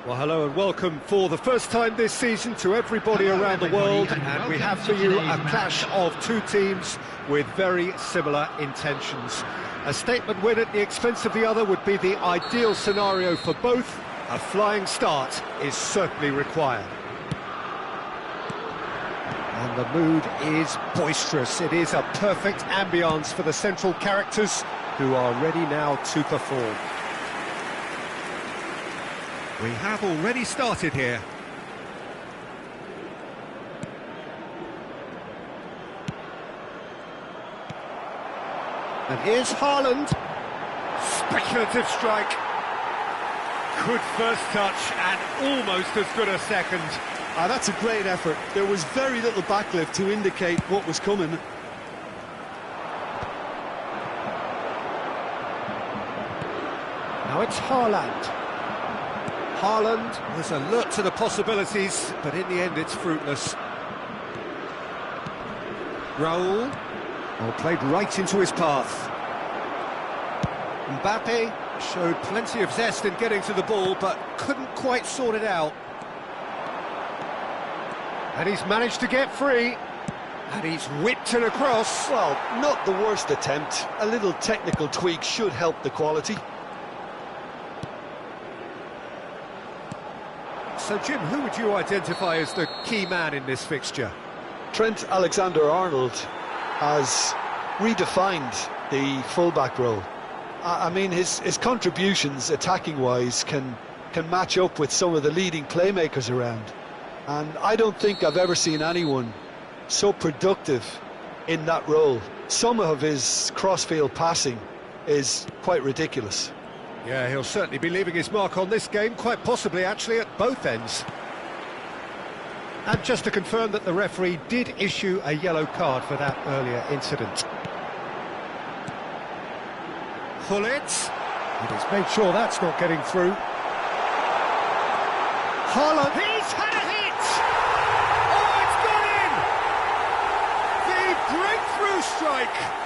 Well, hello and welcome for the first time this season to everybody around the world, and we have for you a clash of two teams with very similar intentions. A statement win at the expense of the other would be the ideal scenario for both. A flying start is certainly required. And the mood is boisterous. It is a perfect ambience for the central characters who are ready now to perform. We have already started here. And here's Haaland. Speculative strike. Good first touch and almost as good a second. That's a great effort. There was very little backlift to indicate what was coming. Now it's Haaland. Haaland was alert to the possibilities, but in the end it's fruitless. Raul, played right into his path. Mbappe showed plenty of zest in getting to the ball, but couldn't quite sort it out. And he's managed to get free, and he's whipped it across. Well, not the worst attempt. A little technical tweak should help the quality. So, Jim, who would you identify as the key man in this fixture? Trent Alexander-Arnold has redefined the fullback role. I mean, his contributions, attacking-wise, can match up with some of the leading playmakers around. And I don't think I've ever seen anyone so productive in that role. Some of his cross-field passing is quite ridiculous. Yeah, he'll certainly be leaving his mark on this game, quite possibly actually at both ends. And just to confirm that the referee did issue a yellow card for that earlier incident. Gullit, and he's made sure that's not getting through. Haaland, he's had a hit! Oh, it's gone in! The breakthrough strike!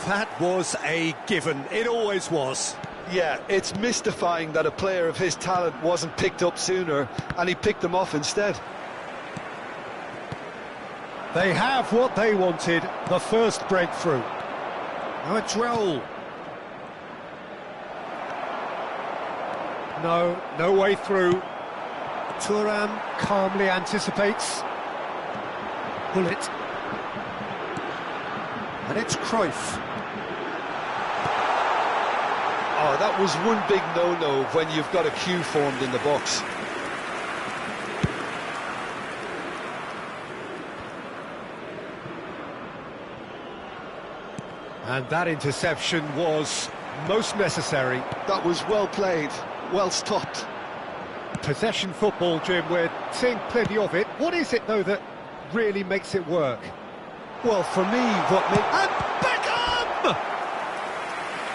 That was a given, it always was. Yeah, it's mystifying that a player of his talent wasn't picked up sooner, and he picked them off instead. They have what they wanted, the first breakthrough. Now it's Raul. No way through. Thuram calmly anticipates. Gullit. And it's Cruyff. Oh, that was one big no-no when you've got a queue formed in the box. And that interception was most necessary. That was well played, well stopped. Possession football, Jim, we're seeing plenty of it. What is it, though, that really makes it work? Well, for me, And Beckham!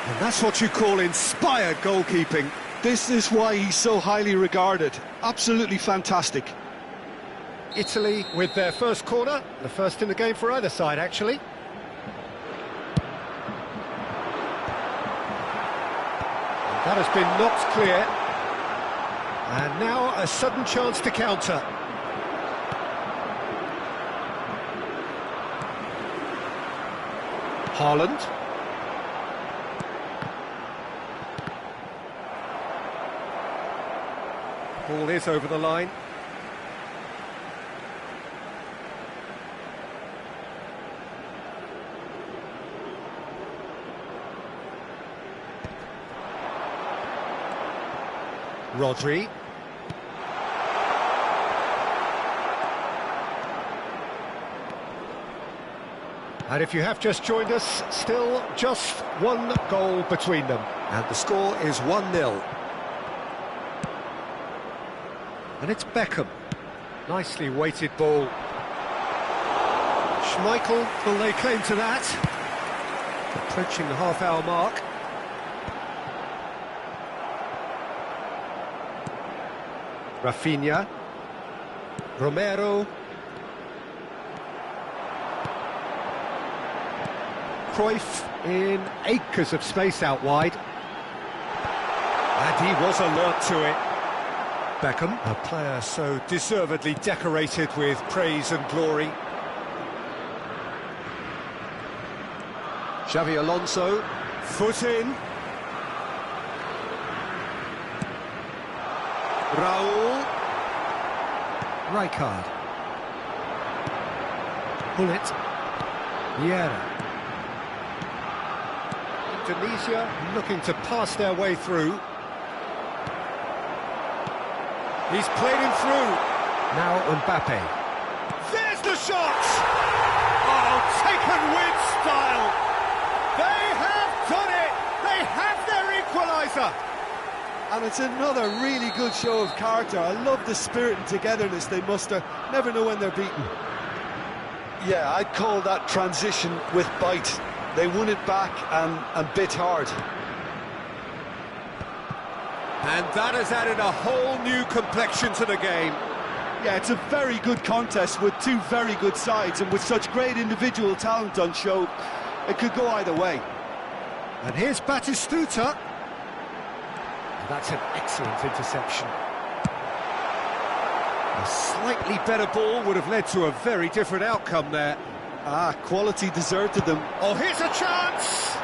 And that's what you call inspired goalkeeping. This is why he's so highly regarded. Absolutely fantastic. Italy with their first corner, the first in the game for either side, actually. And that has been knocked clear. And now a sudden chance to counter. Haaland. Ball is over the line. Rodri. And if you have just joined us, still just one goal between them. And the score is 1-0. And it's Beckham. Nicely weighted ball. Schmeichel will lay claim to that. Approaching the half-hour mark. Rafinha. Romero. Cruyff in acres of space out wide. And he was alert to it. Beckham, a player so deservedly decorated with praise and glory. Xavi Alonso, foot in. Raul. Rijkaard. Bullet. Vieira. Indonesia looking to pass their way through. He's played him through. Now Mbappe. There's the shot! Oh, taken with style. They have done it! They have their equaliser! And it's another really good show of character. I love the spirit and togetherness they muster. Never know when they're beaten. Yeah, I'd call that transition with bite. They won it back and bit hard. And that has added a whole new complexion to the game. Yeah, it's a very good contest with two very good sides, and with such great individual talent on show, it could go either way. And here's Batistuta. That's an excellent interception. A slightly better ball would have led to a very different outcome there. Ah, quality deserted them. Oh, here's a chance!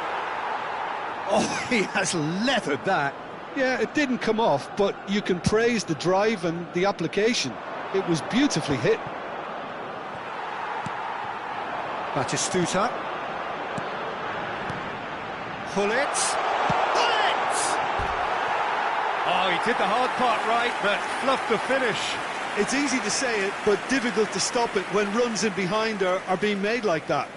Oh, he has leathered that. Yeah, it didn't come off, but you can praise the drive and the application. It was beautifully hit. Batistuta. Bullet. Bullet! Oh, he did the hard part right, but fluffed the finish. It's easy to say it, but difficult to stop it when runs in behind are being made like that.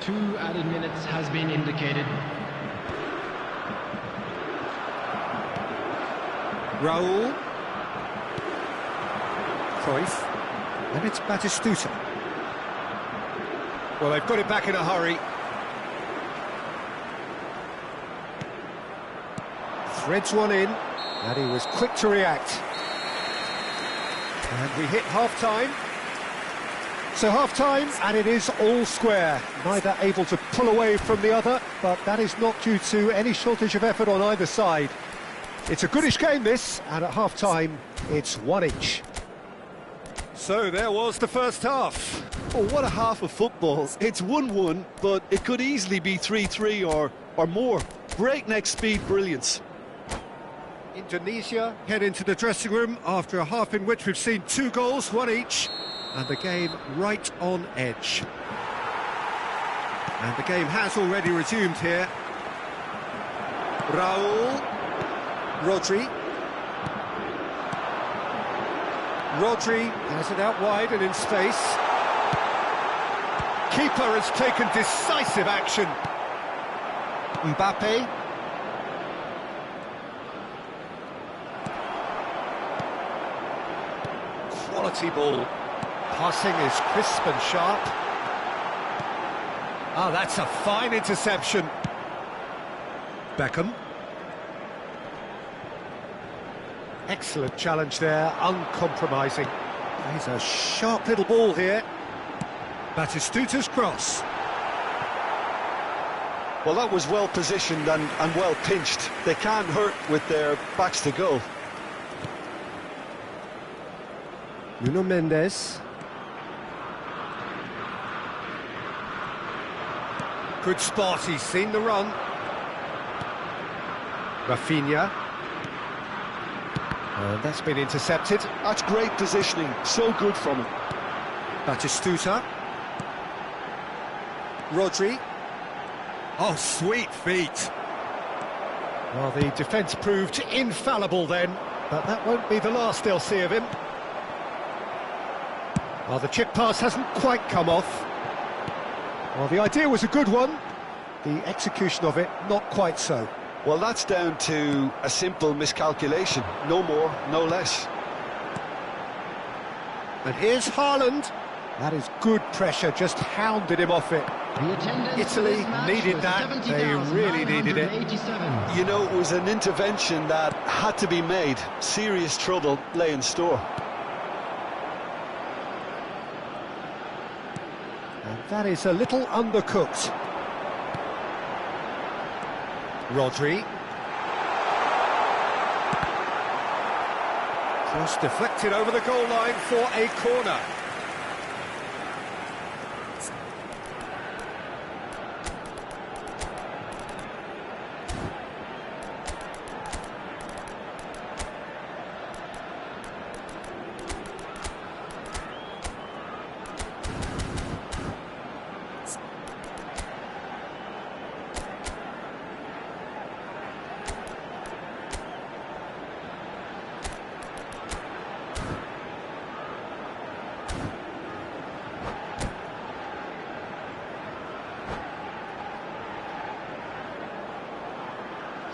2 added minutes has been indicated. Raul. Cruyff. And it's Batistuta. Well, they've got it back in a hurry. Threads one in, and he was quick to react. And we hit half-time. So half-time, and it is all square. Neither able to pull away from the other, but that is not due to any shortage of effort on either side. It's a goodish game, this, and at half-time, it's 1 each. So there was the first half. Oh, what a half of football. It's 1-1, but it could easily be 3-3 or more. Breakneck speed brilliance. Indonesia head into the dressing room after a half in which we've seen 2 goals, 1 each, and the game right on edge. And the game has already resumed here. Raul. Rodri. Rodri has it out wide and in space. Keeper has taken decisive action. Mbappe. Quality ball. Passing is crisp and sharp. Oh, that's a fine interception. Beckham. Excellent challenge there, uncompromising. He's a sharp little ball here. Batistuta's cross. Well, that was well positioned and well pinched. They can't hurt with their backs to goal. Nuno Mendes. Good spot, he's seen the run. Rafinha. And that's been intercepted. That's great positioning, so good from him. Batistuta. Rodri. Oh, sweet feet. Well, the defence proved infallible then, but that won't be the last they'll see of him. Well, the chip pass hasn't quite come off. Well, the idea was a good one. The execution of it, not quite so. Well, that's down to a simple miscalculation. No more, no less. And here's Haaland. That is good pressure, just hounded him off it. Italy needed that, they really needed it. You know, it was an intervention that had to be made. Serious trouble lay in store. And that is a little undercooked. Rodri. Cross deflected over the goal line for a corner.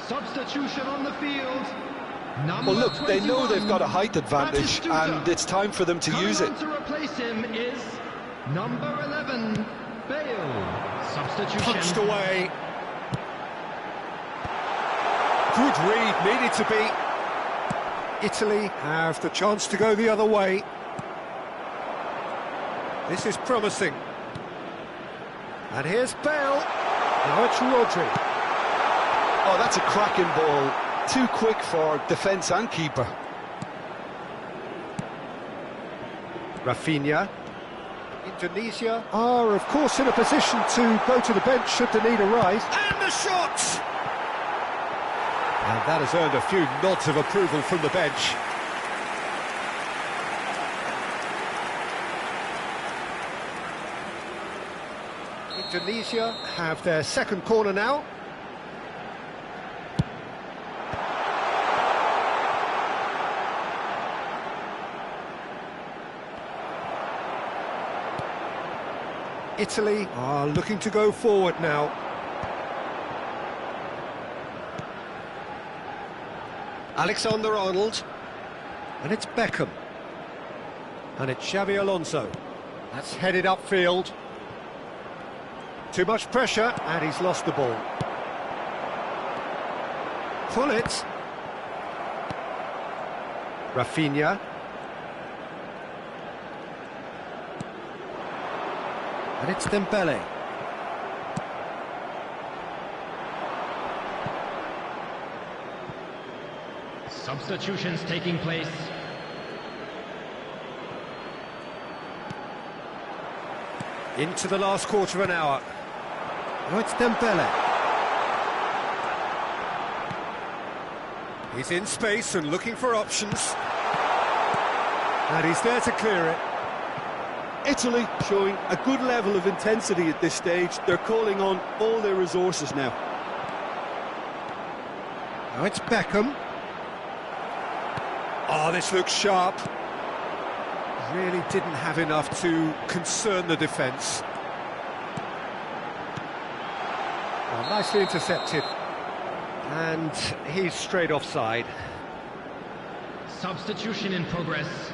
Substitution on the field. Well, look, they know they've got a height advantage, and it's time for them to use it. To replace him is number 11, Bale. Substitution. Punched away. Good read, needed to be. Italy have the chance to go the other way. This is promising. And here's Bale. Now it's Rodri. Oh, that's a cracking ball. Too quick for defence and keeper. Rafinha. Indonesia are, of course, in a position to go to the bench should the need arise. And the shot! And that has earned a few nods of approval from the bench. Indonesia have their second corner now. Italy are looking to go forward now. Alexander-Arnold. And it's Beckham. And it's Xabi Alonso. That's headed upfield. Too much pressure, and he's lost the ball. Pull it. Rafinha. And it's Dembele. Substitutions taking place. Into the last quarter of an hour. Now it's Dembele. He's in space and looking for options. And he's there to clear it. Italy showing a good level of intensity at this stage. They're calling on all their resources now. Now it's Beckham. Oh, this looks sharp. Really didn't have enough to concern the defence. Oh, nicely intercepted. And he's straight offside. Substitution in progress.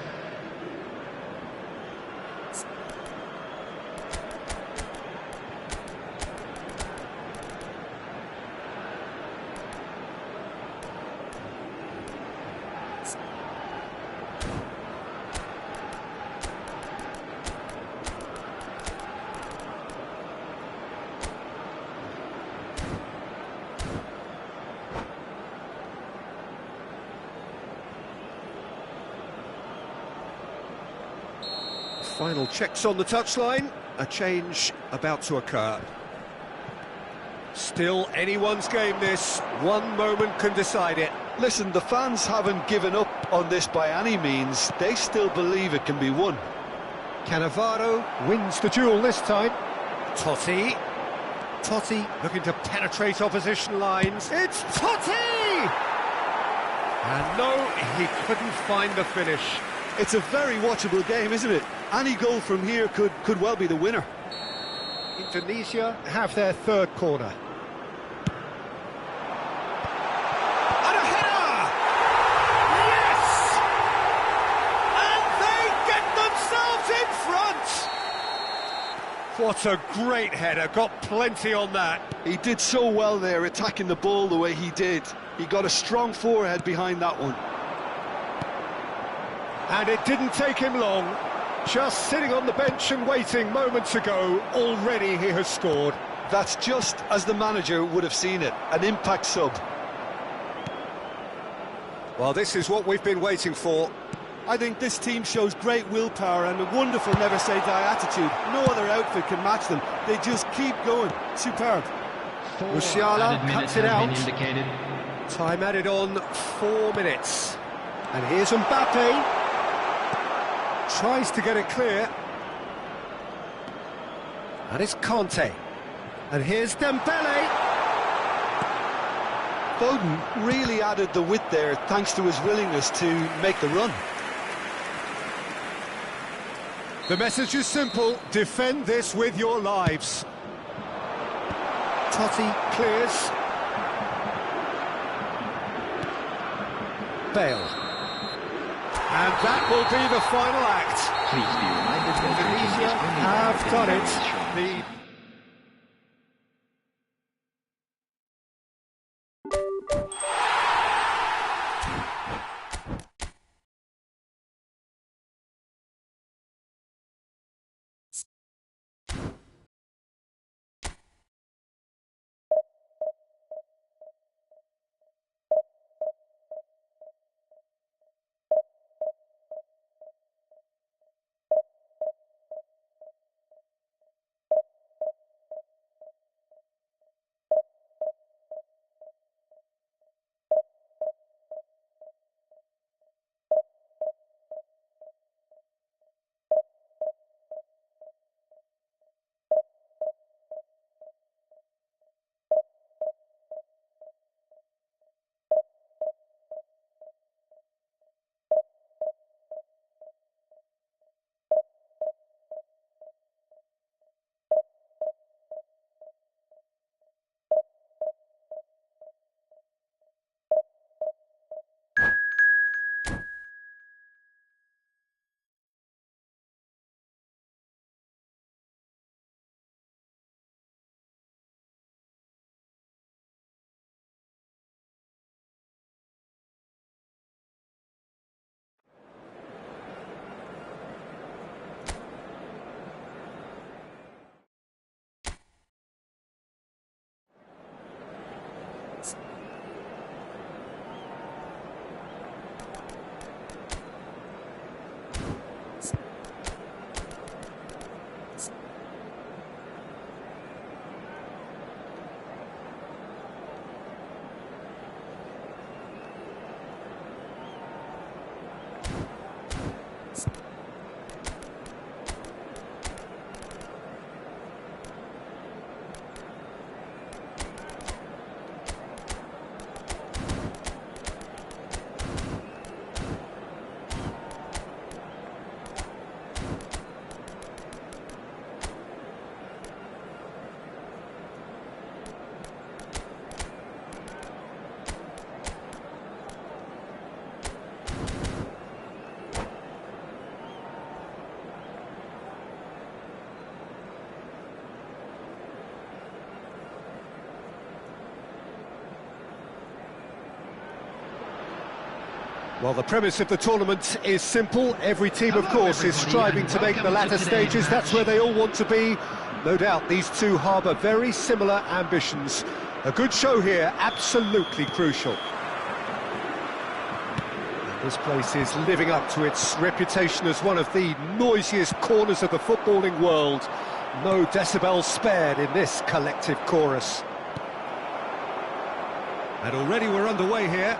Final checks on the touchline, a change about to occur. Still anyone's game this, one moment can decide it. Listen, the fans haven't given up on this by any means. They still believe it can be won. Cannavaro wins the duel this time. Totti looking to penetrate opposition lines. It's Totti! And no, he couldn't find the finish. It's a very watchable game, isn't it? Any goal from here could well be the winner. Indonesia have their third corner. And a header! Yes! And they get themselves in front! What a great header, got plenty on that. He did so well there, attacking the ball the way he did. He got a strong forehead behind that one. And it didn't take him long. Just sitting on the bench and waiting moments ago, already he has scored. That's just as the manager would have seen it, an impact sub. Well, this is what we've been waiting for. I think this team shows great willpower and a wonderful never-say-die attitude. No other outfit can match them. They just keep going. Superb. Musiala cuts it out. Time added on, 4 minutes. And here's Mbappe. Tries to get it clear. And it's Conte. And here's Dembele. Foden really added the width there thanks to his willingness to make the run. The message is simple, defend this with your lives. Totti clears. Bale. And that will be the final act. Indonesia have done it. The Well, the premise of the tournament is simple. Every team, of course, is striving to make the latter stages. That's where they all want to be. No doubt these two harbour very similar ambitions. A good show here, absolutely crucial. This place is living up to its reputation as one of the noisiest corners of the footballing world. No decibels spared in this collective chorus. And already we're underway here.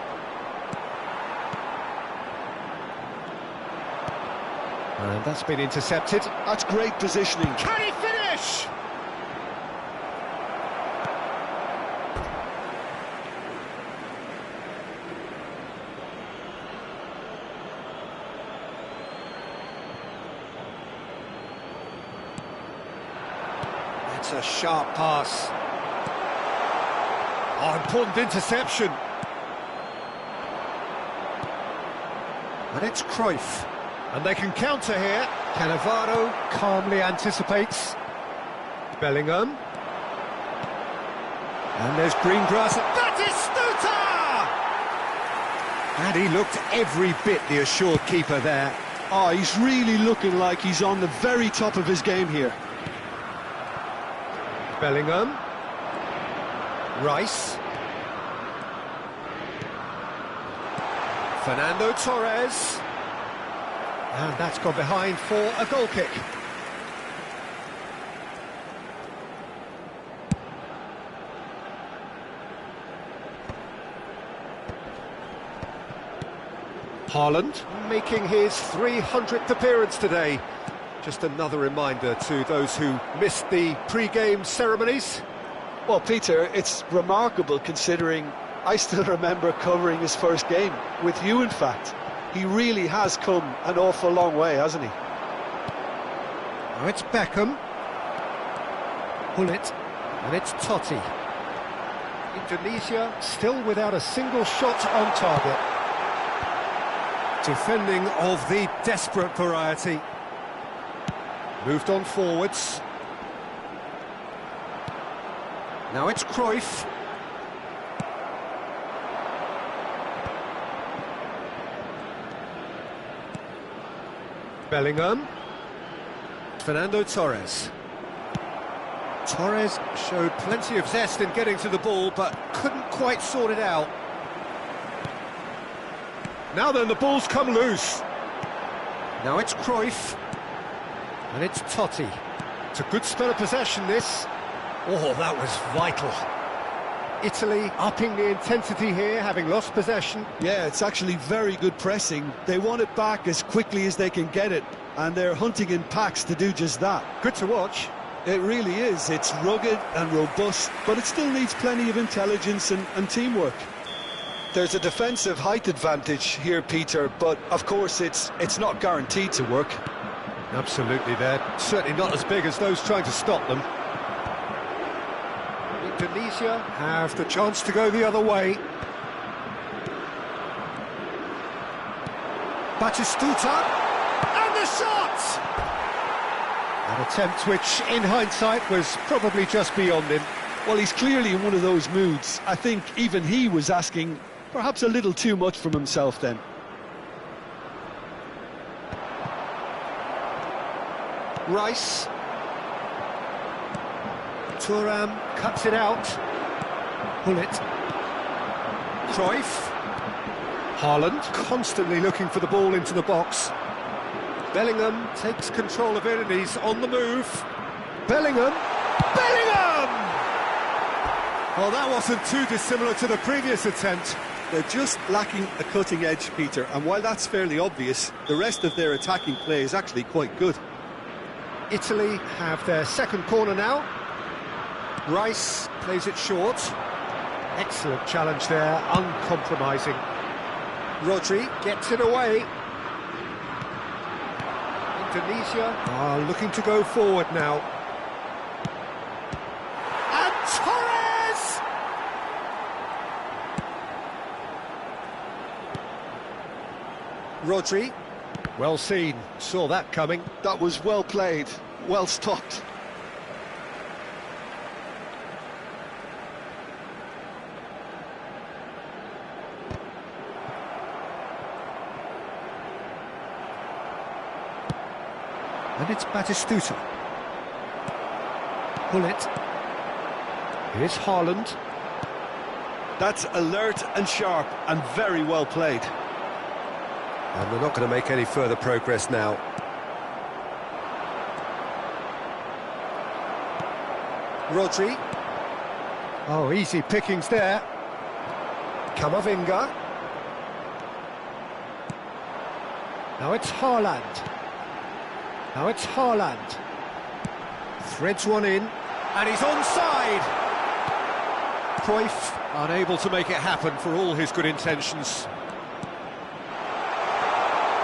And that's been intercepted. That's great positioning. Can he finish? That's a sharp pass. Oh, important interception. And it's Cruyff. And they can counter here. Cannavaro calmly anticipates. Bellingham. And there's Greengrass. Batistuta! And he looked every bit the assured keeper there. Oh, he's really looking like he's on the very top of his game here. Bellingham. Rice. Fernando Torres. And that's gone behind for a goal kick. Haaland making his 300th appearance today. Just another reminder to those who missed the pre-game ceremonies. Well, Peter, it's remarkable considering I still remember covering his first game, with you in fact. He really has come an awful long way, hasn't he? Now it's Beckham. Hullet. And it's Totti. Indonesia still without a single shot on target. Defending of the desperate variety. Moved on forwards. Now it's Cruyff. Bellingham. Fernando Torres. Torres showed plenty of zest in getting to the ball, but couldn't quite sort it out. Now then, the ball's come loose. Now it's Cruyff. And it's Totti. It's a good spell of possession, this. Oh, that was vital. Italy upping the intensity here, having lost possession. Yeah, it's actually very good pressing. They want it back as quickly as they can get it, and they're hunting in packs to do just that. Good to watch. It really is. It's rugged and robust, but it still needs plenty of intelligence and teamwork. There's a defensive height advantage here, Peter, but of course it's not guaranteed to work. Absolutely, they're certainly not as big as those trying to stop them. Indonesia have the chance to go the other way. Batistuta, and the shot! An attempt which, in hindsight, was probably just beyond him. Well, he's clearly in one of those moods. I think even he was asking perhaps a little too much from himself then. Rice. Thuram cuts it out. Hullet. Cruyff. Haaland constantly looking for the ball into the box. Bellingham takes control of it and he's on the move. Bellingham. Bellingham! Well, that wasn't too dissimilar to the previous attempt. They're just lacking a cutting edge, Peter, and while that's fairly obvious, the rest of their attacking play is actually quite good. Italy have their second corner now. Rice plays it short. Excellent challenge there, uncompromising. Rodri gets it away. Indonesia are looking to go forward now. And Torres! Rodri, well seen, saw that coming. That was well played, well stopped. And it's Batistuta. Hullet. Here's Haaland. That's alert and sharp and very well played. And they're not going to make any further progress now. Rodri. Oh, easy pickings there. Camavinga. Now it's Haaland. Now it's Haaland. Threads one in. And he's onside. Cruyff unable to make it happen for all his good intentions.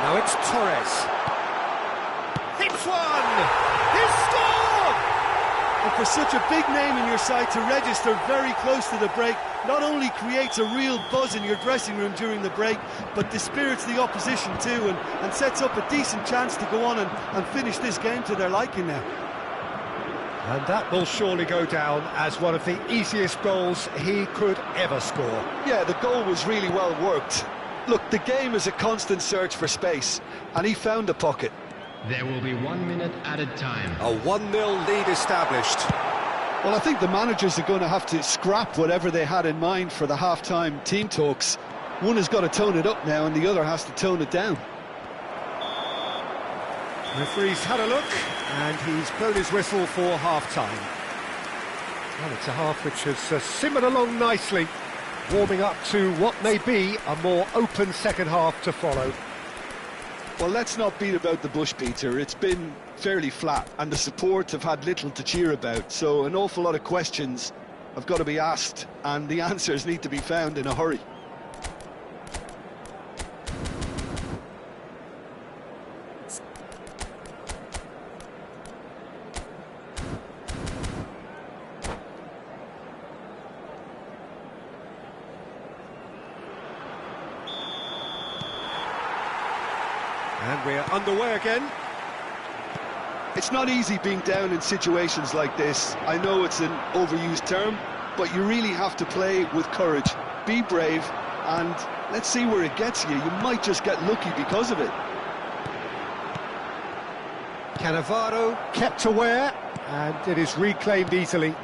Now it's Torres. Hits one! He's scored! And for such a big name in your side to register very close to the break, not only creates a real buzz in your dressing room during the break, but dispirits the opposition too, and sets up a decent chance to go on and finish this game to their liking now. And that will surely go down as one of the easiest goals he could ever score. Yeah, the goal was really well worked. Look, the game is a constant search for space, and he found a pocket. There will be 1 minute added time. A 1-0 lead established. Well, I think the managers are going to have to scrap whatever they had in mind for the half-time team talks. One has got to tone it up now, and the other has to tone it down. Referee's had a look, and he's blown his whistle for half-time. Well, it's a half which has simmered along nicely, warming up to what may be a more open second half to follow. Well, let's not beat about the bush, Peter. It's been fairly flat, and the support have had little to cheer about, so an awful lot of questions have got to be asked, and the answers need to be found in a hurry. And we're underway again. It's not easy being down in situations like this. I know it's an overused term, but you really have to play with courage. Be brave, and let's see where it gets you. You might just get lucky because of it. Cannavaro kept aware, and it is reclaimed easily.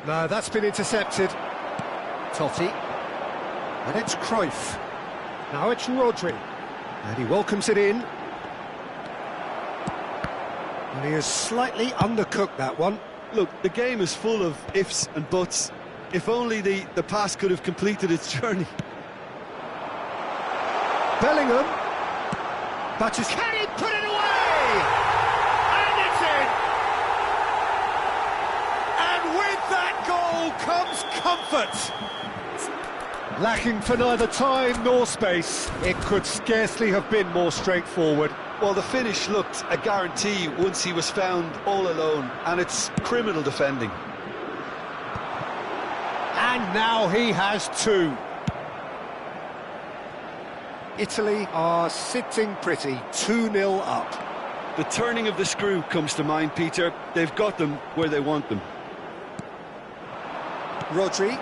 No, that's been intercepted. Totti. And it's Cruyff. Now it's Rodri. And he welcomes it in. And he has slightly undercooked that one. Look, the game is full of ifs and buts. If only the pass could have completed its journey. Bellingham. Batches. Can he put it away? And it's in! And with that goal comes comfort. Lacking for neither time nor space, it could scarcely have been more straightforward. Well, the finish looked a guarantee once he was found all alone, and it's criminal defending. And now he has two. Italy are sitting pretty, 2-0 up. The turning of the screw comes to mind, Peter. They've got them where they want them. Rodri.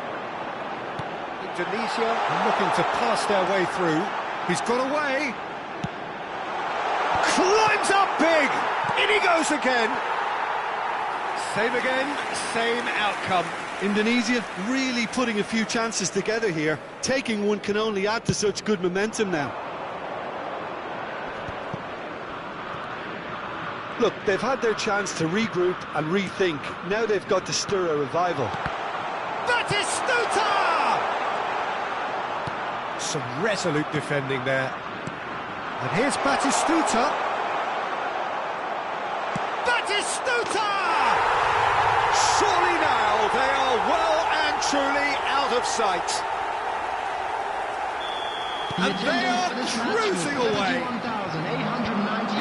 Indonesia are looking to pass their way through. He's got away. Climbs up big. In he goes again. Same again, same outcome. Indonesia really putting a few chances together here. Taking one can only add to such good momentum now. Look, they've had their chance to regroup and rethink. Now they've got to stir a revival. Batistuta! Some resolute defending there. And here's Batistuta. Batistuta! Surely now they are well and truly out of sight. And they are cruising away.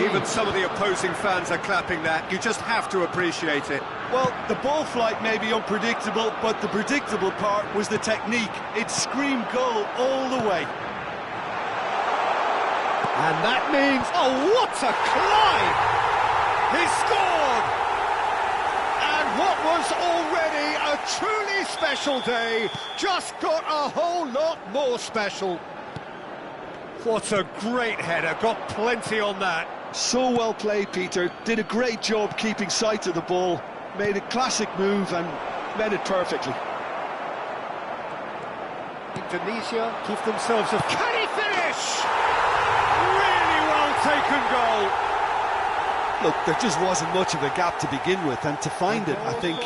Even some of the opposing fans are clapping that. You just have to appreciate it. Well, the ball flight may be unpredictable, but the predictable part was the technique. It screamed goal all the way. And that means, oh, what a climb! He scored! And what was already a truly special day just got a whole lot more special. What a great header, got plenty on that. So well played, Peter. Did a great job keeping sight of the ball. Made a classic move and made it perfectly. Indonesia keep themselves a... Can he finish? well-taken goal. Look, there just wasn't much of a gap to begin with, and to find it, I think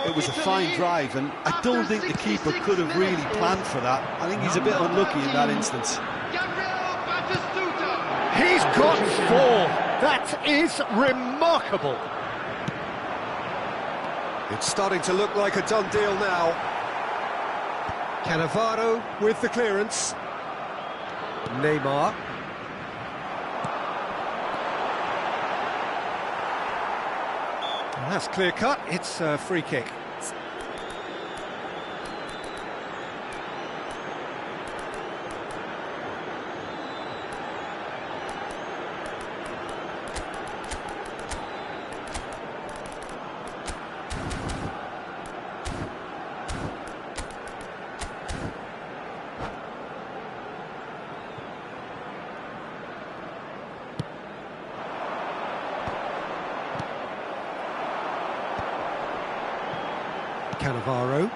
it was a fine drive, and I don't think the keeper could have really planned for that. I think he's a bit unlucky in that instance. He's got 4. That is remarkable. It's starting to look like a done deal now. Cannavaro with the clearance. Neymar. That's clear cut, it's a free kick. Cannavaro.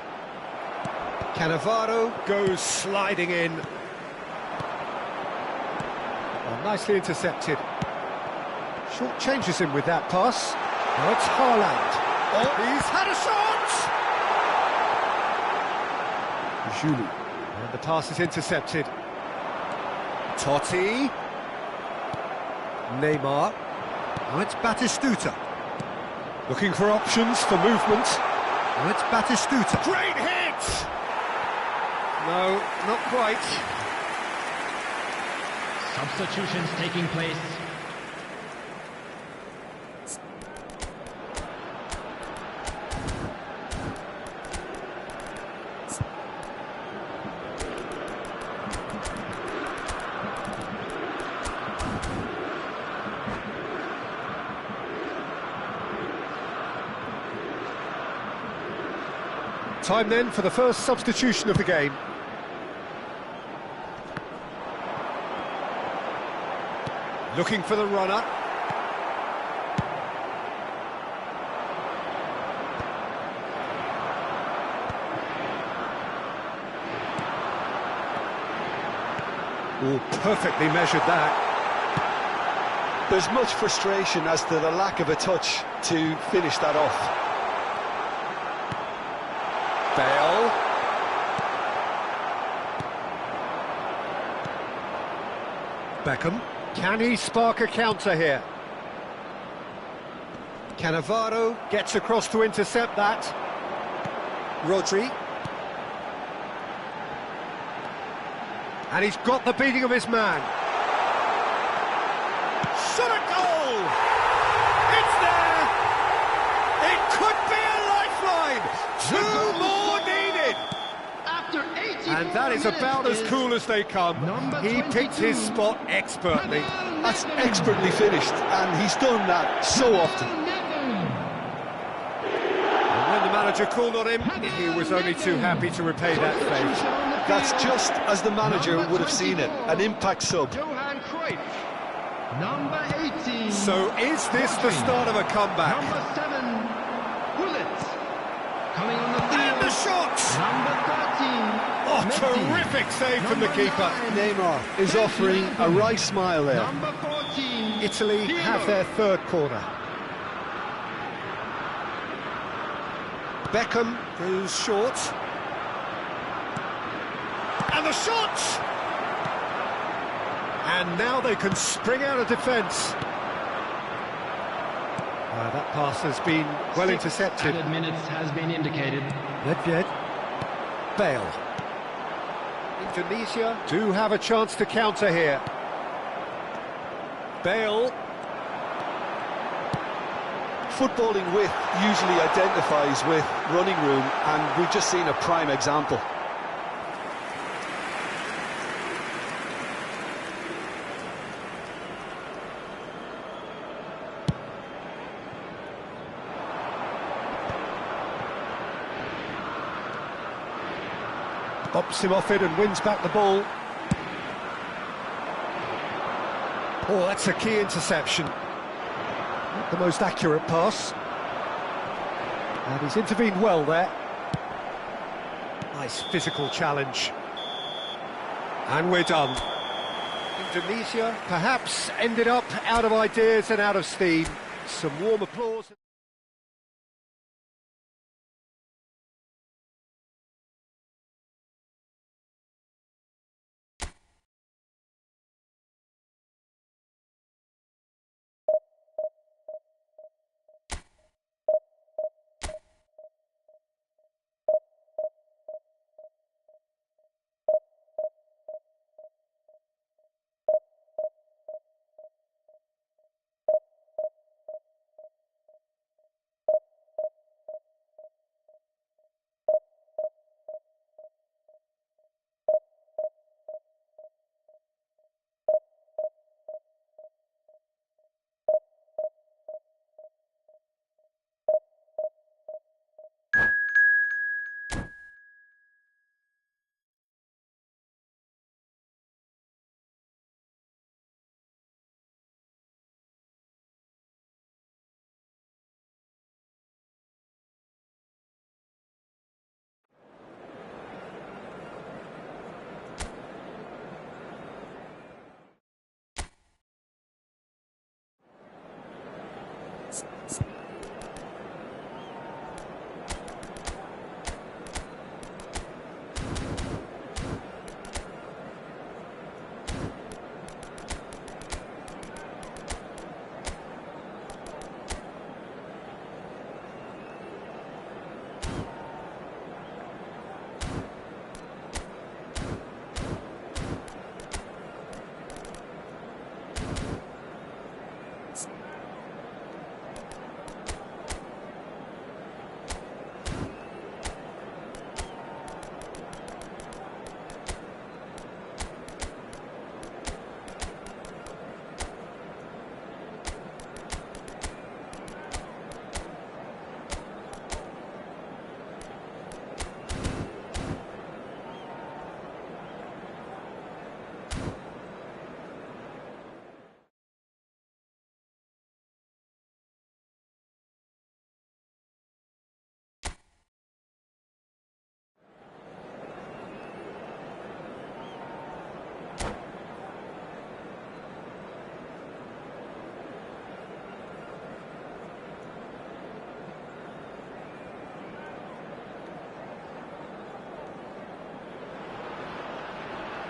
Cannavaro goes sliding in. Oh, nicely intercepted. Short changes him with that pass. Now it's Haaland. Oh, he's had a shot! Julie. And the pass is intercepted. Totti. Neymar. Now it's Batistuta. Looking for options for movement. Now it's Batistuta. Great hit! No, not quite. Substitutions taking place. Time then for the first substitution of the game. Looking for the runner. Oh, perfectly measured that. There's much frustration as to the lack of a touch to finish that off. Bale. Beckham. Can he spark a counter here? Cannavaro gets across to intercept that. Rodri. And he's got the beating of his man. Shot a goal! It's there! It could be a lifeline! Two more needed! And that is about as cool as they come. He picked his spot expertly. That's expertly finished, and he's done that so often. And when the manager called on him, he was only too happy to repay that favour. That's just as the manager would have seen it, an impact sub. Number 18. So is this the start of a comeback? Number 7, Bullet. Coming on the field. And the shot! Number 13. Oh, Messi. terrific save from the keeper. Neymar is offering a right smile there. Number 14. Italy have their third corner. Beckham goes short. And the shot! And now they can spring out of defence. That pass has been well intercepted. Added minutes has been indicated. Nedved. Bale. Indonesia do have a chance to counter here. Bale. Footballing width usually identifies with running room, and we've just seen a prime example. Pops him off it and wins back the ball. Oh, that's a key interception. Not the most accurate pass. And he's intervened well there. Nice physical challenge. And we're done. Indonesia perhaps ended up out of ideas and out of steam. Some warm applause.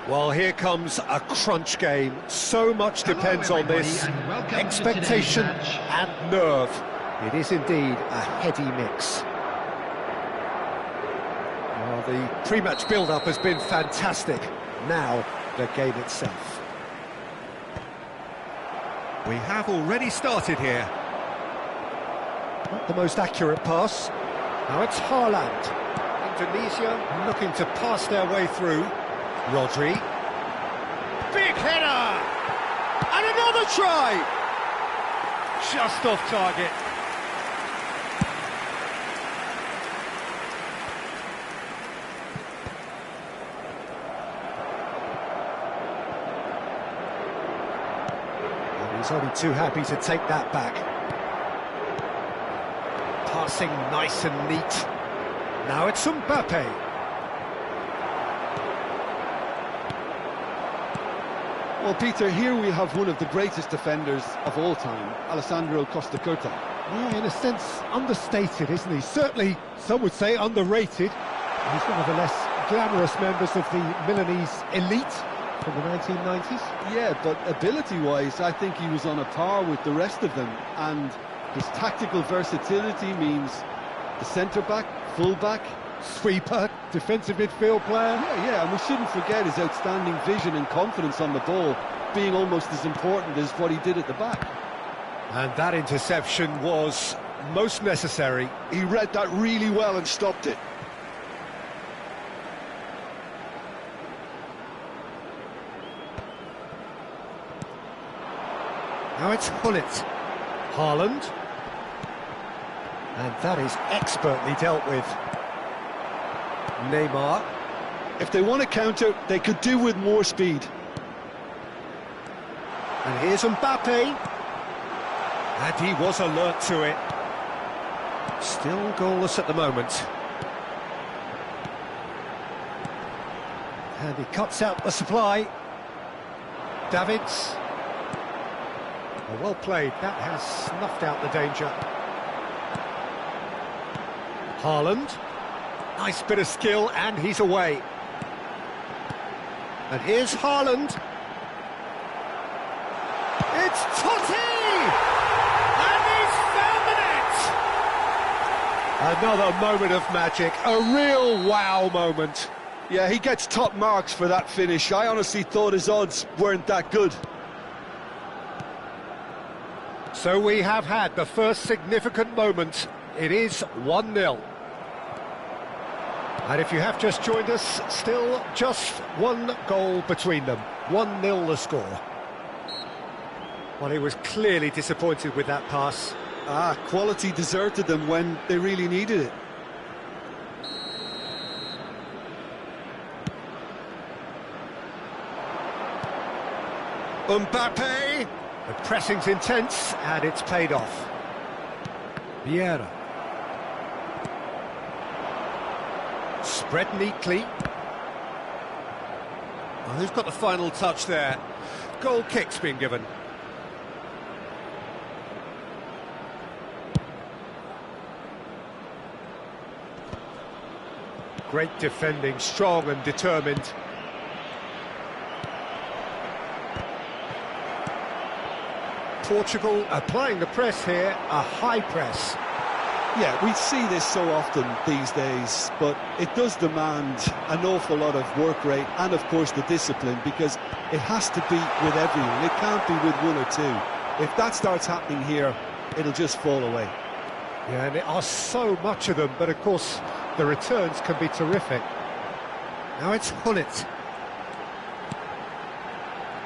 Well, here comes a crunch game. So much depends on this. Expectation and nerve. It is indeed a heady mix. Well, the pre-match build-up has been fantastic. Now, the game itself. We have already started here. Not the most accurate pass. Now it's Haaland. Indonesia looking to pass their way through. Rodri. Big header! And another try! Just off target. And he's only too happy to take that back. Passing nice and neat. Now it's Mbappe. Well, Peter, here we have one of the greatest defenders of all time, Alessandro Costa Curta. Yeah, in a sense, understated, isn't he? Certainly, some would say underrated. He's one of the less glamorous members of the Milanese elite from the 1990s. Yeah, but ability-wise, I think he was on a par with the rest of them. And his tactical versatility means the centre-back, full-back, Sweeper, defensive midfield player. Yeah, and we shouldn't forget his outstanding vision and confidence on the ball being almost as important as what he did at the back. And that interception was most necessary. He read that really well and stopped it. Now it's Gullit. Haaland. And that is expertly dealt with. Neymar. If they want to counter, they could do with more speed. And here's Mbappe. And he was alert to it. Still goalless at the moment. And he cuts out the supply. Davids. Oh, well played, that has snuffed out the danger. Haaland. Nice bit of skill, and he's away. And here's Haaland. It's Totti! And he's found the net! Another moment of magic, a real wow moment. Yeah, he gets top marks for that finish. I honestly thought his odds weren't that good. So we have had the first significant moment. It is 1-0. And if you have just joined us, still just one goal between them. 1-0 the score. Well, he was clearly disappointed with that pass. Quality deserted them when they really needed it. Mbappe! The pressing's intense, and it's paid off. Vieira. Spread neatly. Oh, who's got the final touch there? Goal kick's been given. Great defending, strong and determined. Portugal applying the press here, a high press. Yeah, we see this so often these days, but it does demand an awful lot of work rate and, of course, the discipline, because it has to be with everyone. It can't be with one or two. If that starts happening here, it'll just fall away. Yeah, and there are so much of them, but of course the returns can be terrific. Now it's Gullit.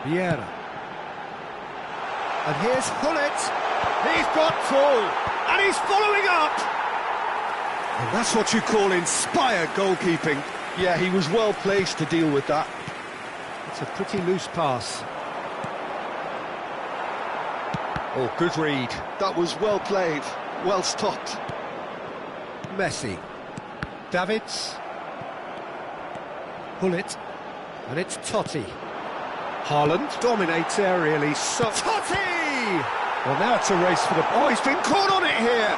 Vieira. And here's Gullit. He's got two, and he's following up. And that's what you call inspired goalkeeping. Yeah, he was well placed to deal with that. It's a pretty loose pass. Oh, good read. That was well played, well stopped. Messi. Davids. Gullit. And it's Totti. Haaland dominates aerially. So Totti! Well, now it's a race for the... Oh, he's been caught on it here!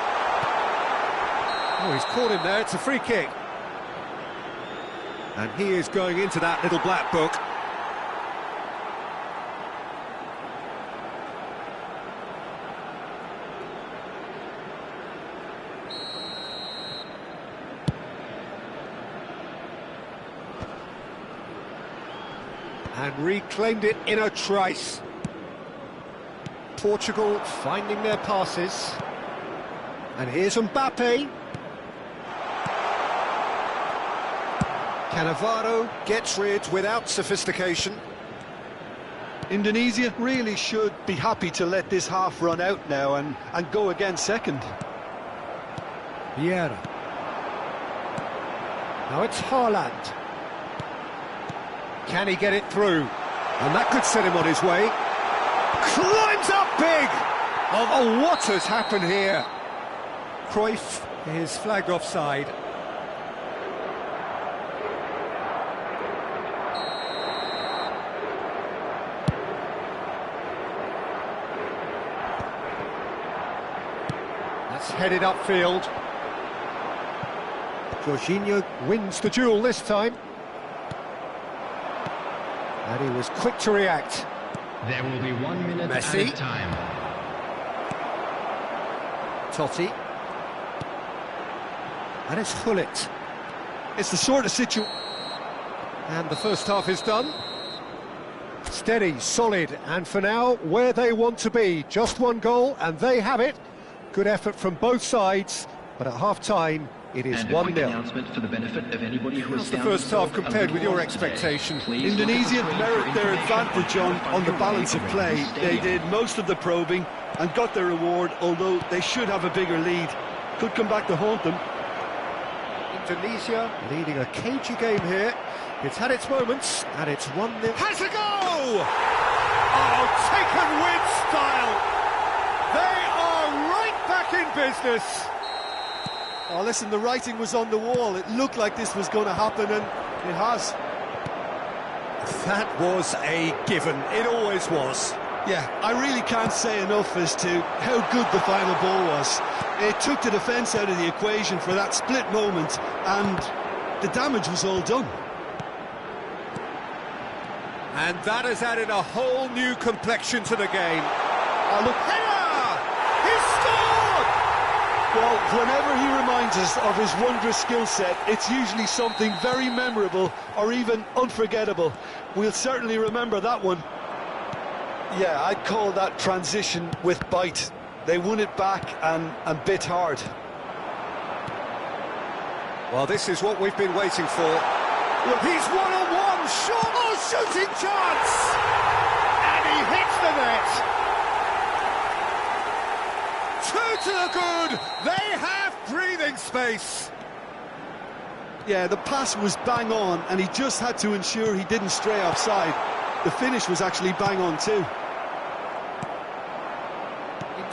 Oh, he's caught him there. It's a free kick. And he is going into that little black book. And reclaimed it in a trice. Portugal finding their passes. And here's Mbappe. Cannavaro gets rid without sophistication. Indonesia really should be happy to let this half run out now and go again second. Vieira. Now it's Haaland. Can he get it through? And that could set him on his way. Climbs up big! Oh, what has happened here? Cruyff is flagged offside. That's headed upfield. Jorginho wins the duel this time. And he was quick to react. There will be 1 minute Messi. added time. Totti. And it's Gullit. It's the sort of situation... And the first half is done. Steady, solid, and for now, where they want to be. Just one goal, and they have it. Good effort from both sides, but at half-time, it is 1-0. Announcement for the benefit of anybody who How's the first half compared with your expectation? Indonesia merit their advantage on the balance of play. They did most of the probing and got their reward, although they should have a bigger lead. Could come back to haunt them. Indonesia leading a cagey game here. It's had its moments, and it's 1-0. Has a go! Oh, taken with style! They are right back in business! Oh, listen, the writing was on the wall. It looked like this was going to happen, and it has. That was a given, it always was. Yeah, I really can't say enough as to how good the final ball was. It took the defence out of the equation for that split moment, and the damage was all done. And that has added a whole new complexion to the game. Oh, look, Header! He scored! well, whenever he reminds us of his wondrous skill set, it's usually something very memorable or even unforgettable. We'll certainly remember that one. Yeah, I'd call that transition with bite. They won it back and bit hard. Well, this is what we've been waiting for. He's one-on-one, shot, oh, shooting chance! And he hits the net! Two to the good, they have breathing space! Yeah, the pass was bang on, and he just had to ensure he didn't stray offside. The finish was actually bang on too.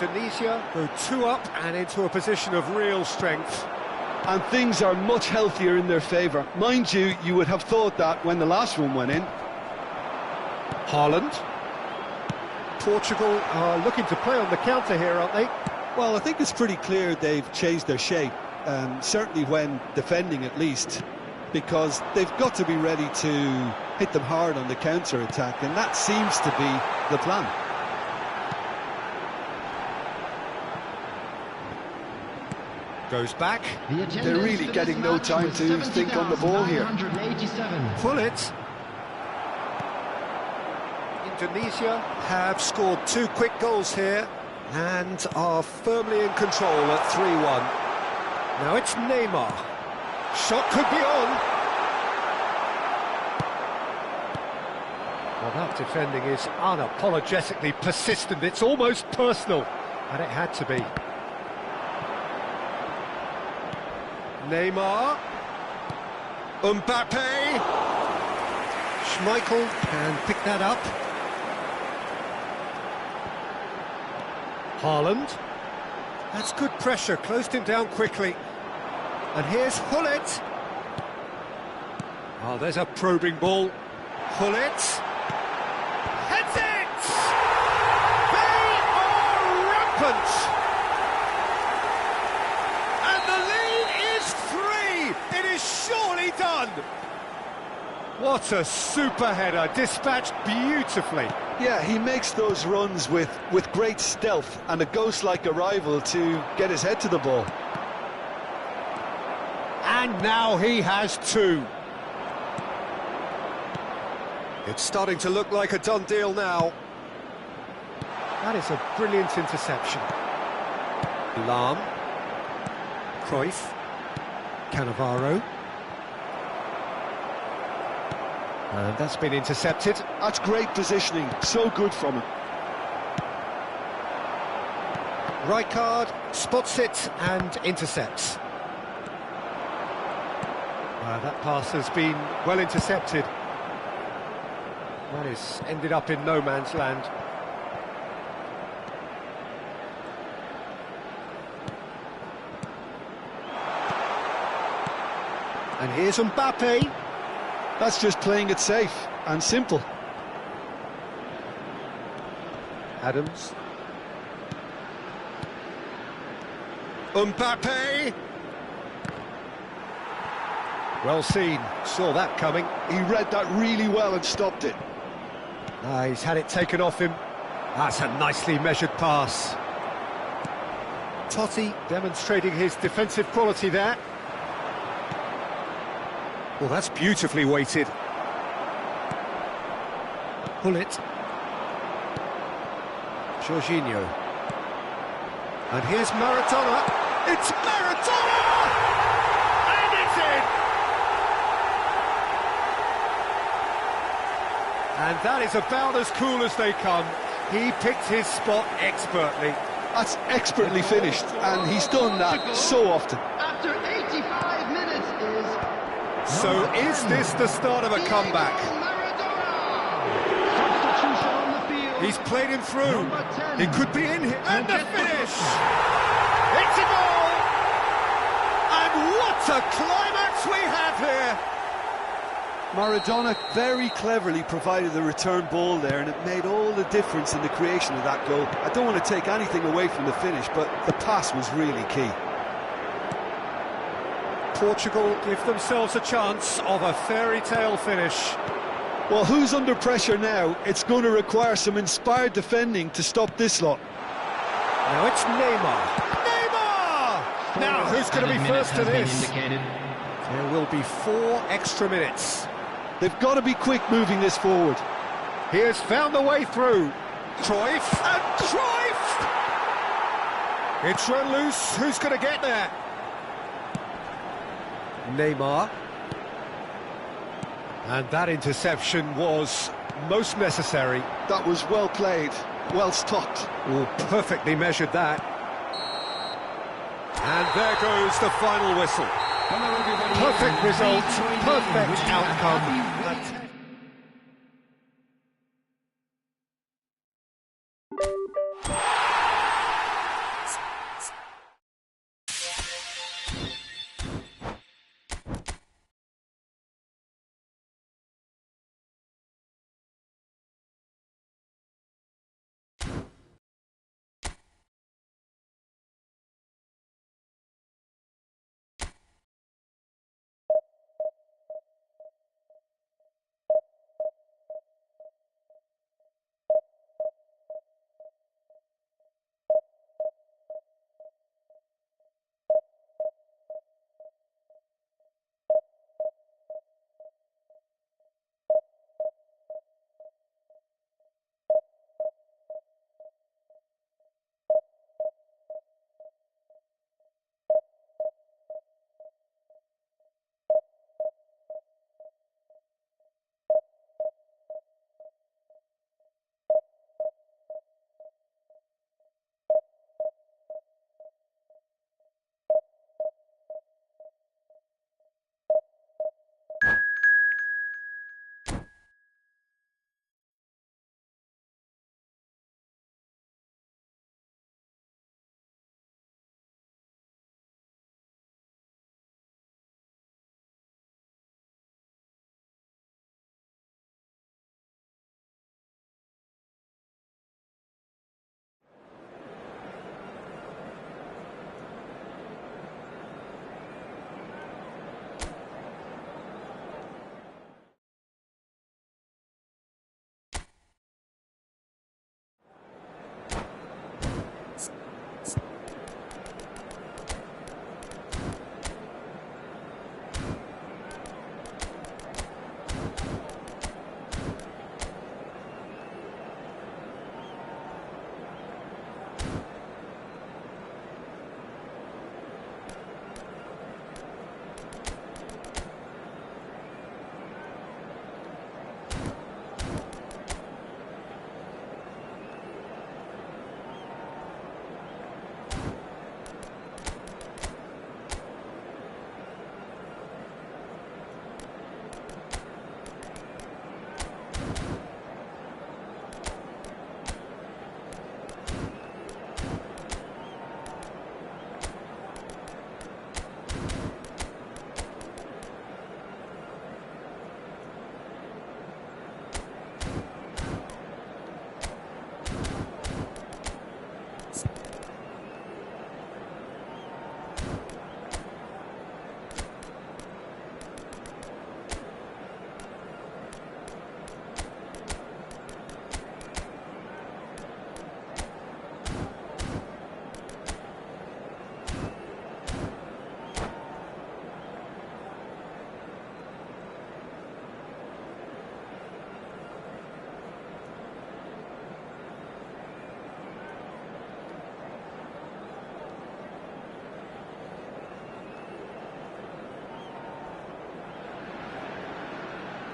Indonesia go 2 up and into a position of real strength. And things are much healthier in their favour. Mind you, you would have thought that when the last one went in. Haaland. Portugal are looking to play on the counter here, aren't they? Well, I think it's pretty clear they've changed their shape, certainly when defending at least, because they've got to be ready to hit them hard on the counter-attack, and that seems to be the plan. Goes back. They're really getting no time to think on the ball here. Pull it. Indonesia have scored 2 quick goals here and are firmly in control at 3-1. Now it's Neymar. Shot could be on. Well, that defending is unapologetically persistent. It's almost personal, and it had to be. Neymar. Mbappe. Schmeichel can pick that up. Haaland. That's good pressure, closed him down quickly. And here's Gullit. Oh, there's a probing ball. Gullit. Heads it! They are rampant! And the lead is 3! It is surely done! What a super header, dispatched beautifully. Yeah, he makes those runs with great stealth and a ghost-like arrival to get his head to the ball. And now he has 2. It's starting to look like a done deal now. That is a brilliant interception. Lahm. Cruyff. Cannavaro. And that's been intercepted. That's great positioning, so good from him. Rijkaard spots it and intercepts. That pass has been well intercepted. That is ended up in no man's land. And here's Mbappe. That's just playing it safe and simple. Adams. Mbappe. Well seen, saw that coming. He read that really well and stopped it. He's had it taken off him. That's a nicely measured pass. Totti demonstrating his defensive quality there. Well, that's beautifully weighted. Gullit. Jorginho. And here's Maradona. It's Maradona! And it's in! And that is about as cool as they come. He picked his spot expertly. That's expertly finished, and he's done that so often. After 85 minutes is... So is this the start of a comeback? Substitution on the field. He's played him through. He could be in here. And the finish! It's a goal! And what a climax we have here! Maradona very cleverly provided the return ball there, and it made all the difference in the creation of that goal. I don't want to take anything away from the finish, but the pass was really key. Portugal give themselves a chance of a fairy tale finish. Well, who's under pressure now? It's going to require some inspired defending to stop this lot. Now it's Neymar. Neymar! Now, who's going to be first to this? There will be 4 extra minutes. They've got to be quick moving this forward. He has found the way through. Cruyff, and Cruyff! It's run loose. Who's going to get there? Neymar. And that interception was most necessary. That was well played, well stopped. Oh, perfectly measured that. And there goes the final whistle. Perfect result, perfect outcome.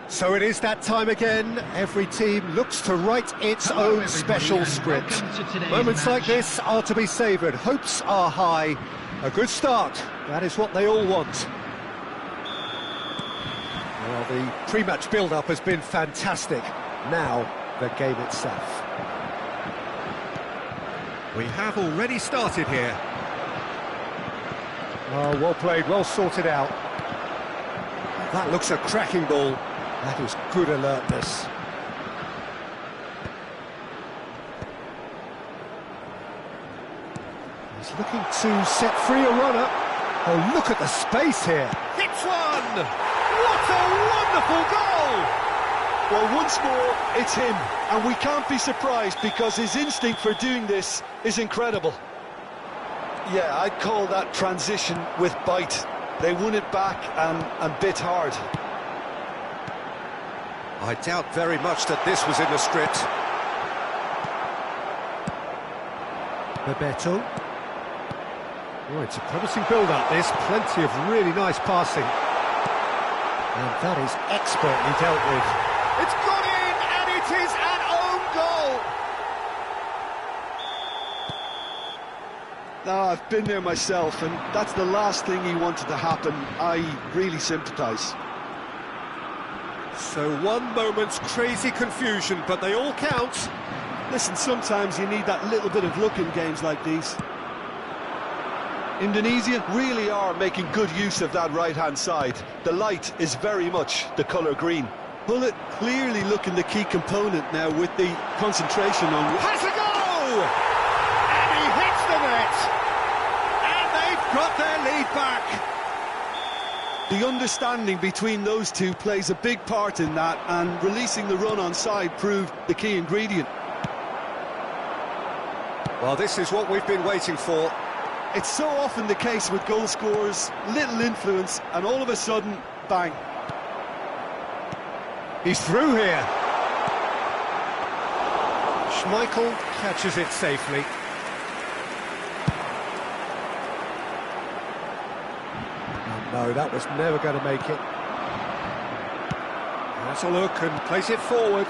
So it is that time again. Every team looks to write its own special script. Moments like this are to be savoured. Hopes are high. A good start. That is what they all want. Well, the pre-match build-up has been fantastic. Now, the game itself. We have already started here. Oh, well played, well sorted out. That looks a cracking ball. That is good alertness. He's looking to set free a runner. Oh, look at the space here. Hits one! What a wonderful goal! Well, once more, it's him, and we can't be surprised because his instinct for doing this is incredible. Yeah, I'd call that transition with bite. They won it back and bit hard. I doubt very much that this was in the script. Bebeto. Oh, it's a promising build-up, this. Plenty of really nice passing. And that is expertly dealt with. It's gone in, and it is an own goal! Now, I've been there myself, and that's the last thing he wanted to happen. I really sympathise. So one moment's crazy confusion, but they all count. Listen, sometimes you need that little bit of luck in games like these. Indonesia really are making good use of that right-hand side. The light is very much the colour green. Bullet clearly looking the key component now with the concentration on... Has a go! And he hits the net! And they've got their lead back! The understanding between those two plays a big part in that, and releasing the run on side proved the key ingredient. Well, this is what we've been waiting for. It's so often the case with goal scorers, little influence, and all of a sudden, bang. He's through here. Schmeichel catches it safely. Oh, no, that was never going to make it. That's a look and plays it forward.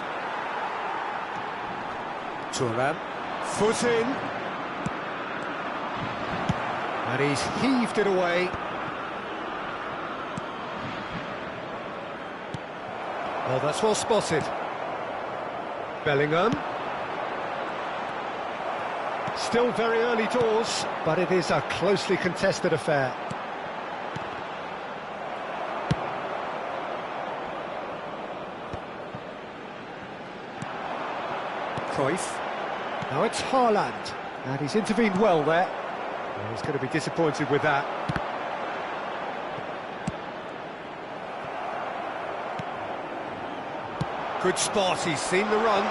Turan, foot in. And he's heaved it away. Oh, that's well spotted. Bellingham. Still very early doors, but it is a closely contested affair. Cruyff. Now it's Haaland, and he's intervened well there. Well, he's going to be disappointed with that. Good spot, he's seen the run.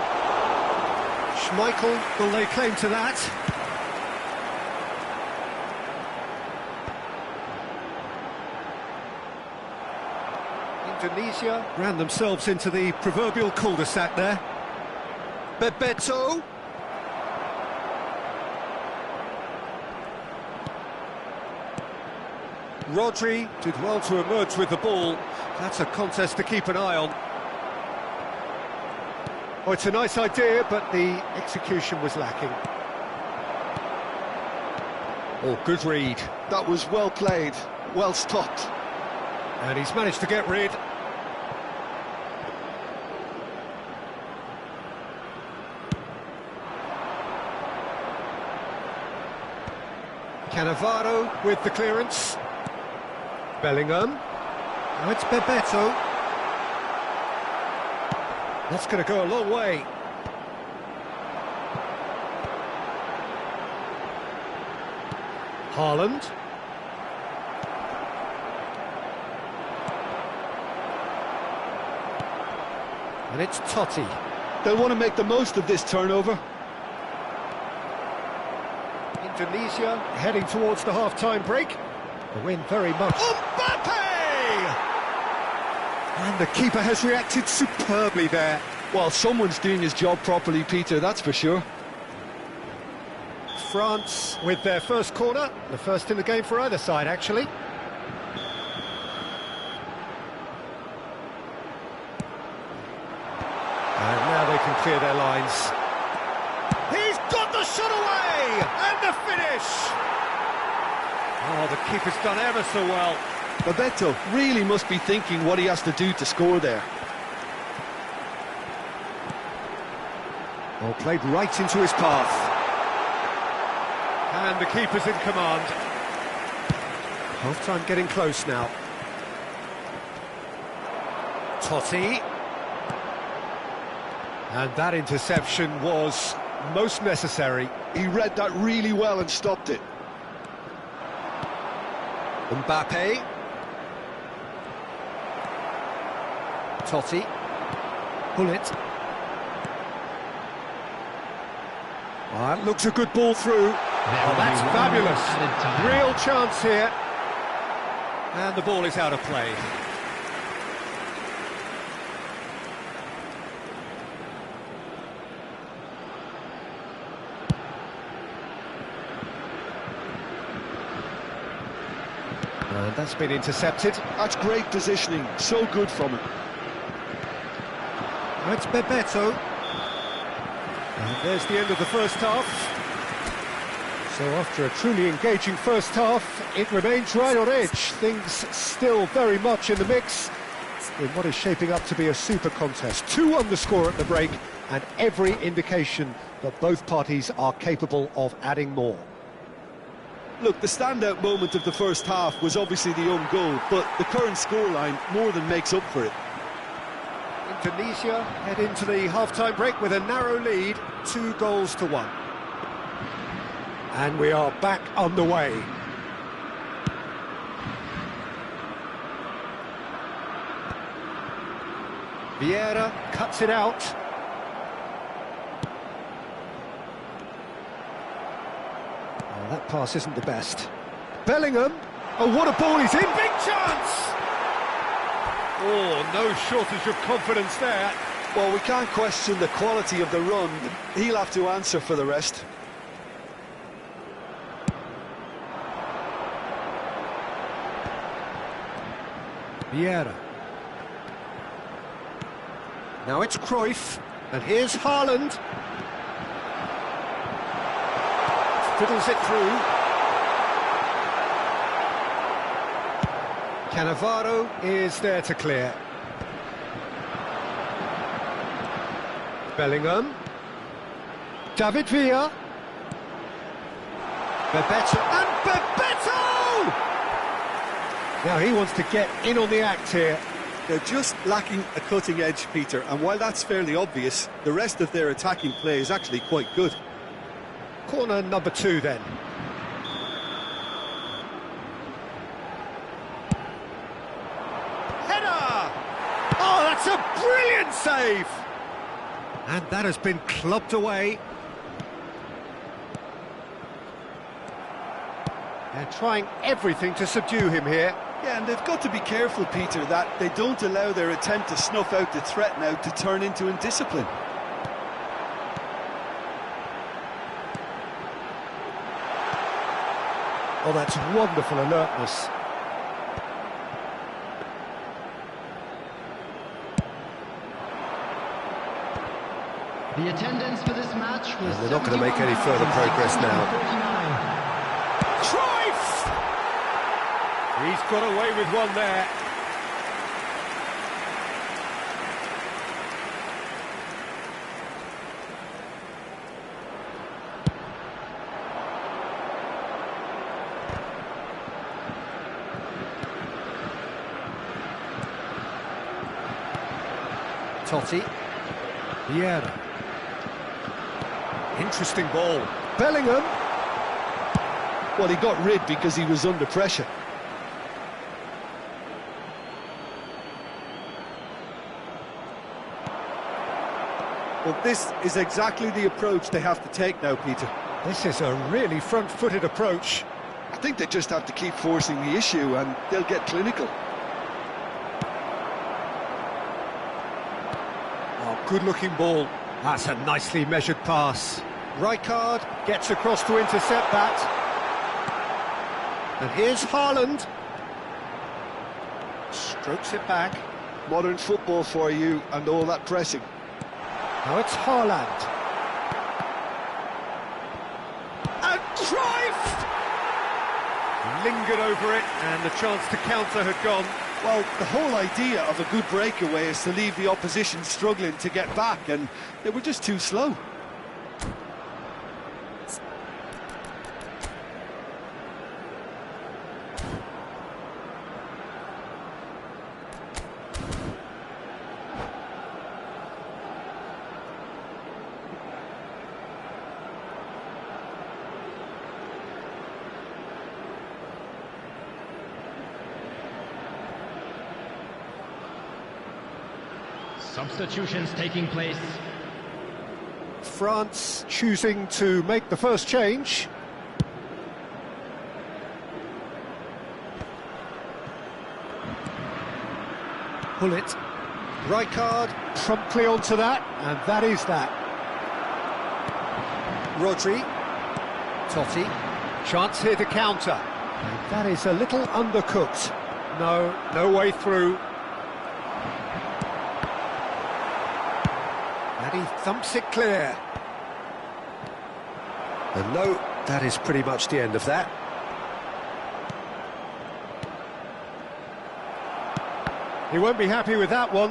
Schmeichel will lay claim to that. Indonesia ran themselves into the proverbial cul-de-sac there. Bebeto. Rodri did well to emerge with the ball. That's a contest to keep an eye on. Oh, it's a nice idea, but the execution was lacking. Oh, good read. That was well played, well stopped. And he's managed to get rid. Cannavaro with the clearance. Bellingham. Now it's Bebeto. That's going to go a long way. Haaland. And it's Totti. They'll want to make the most of this turnover. Indonesia heading towards the half-time break. The win very much. Mbappe! And the keeper has reacted superbly there. Well, someone's doing his job properly, Peter, that's for sure. France with their first corner, the first in the game for either side, actually. And now they can clear their lines. He's got the shot away! And the finish! Oh, the keeper's done ever so well. Bebeto really must be thinking what he has to do to score there. Oh, played right into his path. And the keeper's in command. Half-time getting close now. Totti. And that interception was most necessary. He read that really well and stopped it. Mbappe. Totti. Bullet. That looks a good ball through. Oh, that's fabulous. Real chance here. And the ball is out of play. And that's been intercepted. That's great positioning, so good from him. It's Bebeto. And there's the end of the first half. So after a truly engaging first half, it remains right on edge. Things still very much in the mix in what is shaping up to be a super contest. 2 on the score at the break, and every indication that both parties are capable of adding more. Look, the standout moment of the first half was obviously the own goal, but the current scoreline more than makes up for it. Indonesia head into the half-time break with a narrow lead, 2-1. And we are back underway. Vieira cuts it out. Oh, that pass isn't the best. Bellingham. Oh, what a ball, he's in. Big chance! Oh, no shortage of confidence there. Well, we can't question the quality of the run. He'll have to answer for the rest. Vieira. Now it's Cruyff, and here's Haaland. Fiddles it through. Cannavaro is there to clear. Bellingham. David Villa. Bebeto. And Bebeto! Now he wants to get in on the act here. They're just lacking a cutting edge, Peter, and while that's fairly obvious, the rest of their attacking play is actually quite good. Corner number 2 then. Header! Oh, that's a brilliant save! And that has been clubbed away. They're trying everything to subdue him here. Yeah, and they've got to be careful, Peter, that they don't allow their attempt to snuff out the threat now to turn into indiscipline. Oh, that's wonderful alertness. The attendance for this match was. And they're not going to make any further progress now. Cruyff! He's got away with one there. Totti. Vieira. Interesting ball. Bellingham. Well, he got rid because he was under pressure. Well, this is exactly the approach they have to take now, Peter. This is a really front-footed approach. I think they just have to keep forcing the issue and they'll get clinical. Oh, good-looking ball. That's a nicely measured pass. Rijkaard gets across to intercept that. And here's Haaland. Strokes it back. Modern football for you and all that pressing. Now it's Haaland. And Cruyff! Lingered over it, and the chance to counter had gone. Well, the whole idea of a good breakaway is to leave the opposition struggling to get back, and they were just too slow. Substitutions taking place. France choosing to make the first change. Hullet. Rijkaard promptly onto that, and that is that. Rodri. Totti. Chance here to counter. And that is a little undercooked. No way through. And he thumps it clear. And no, that is pretty much the end of that. He won't be happy with that one.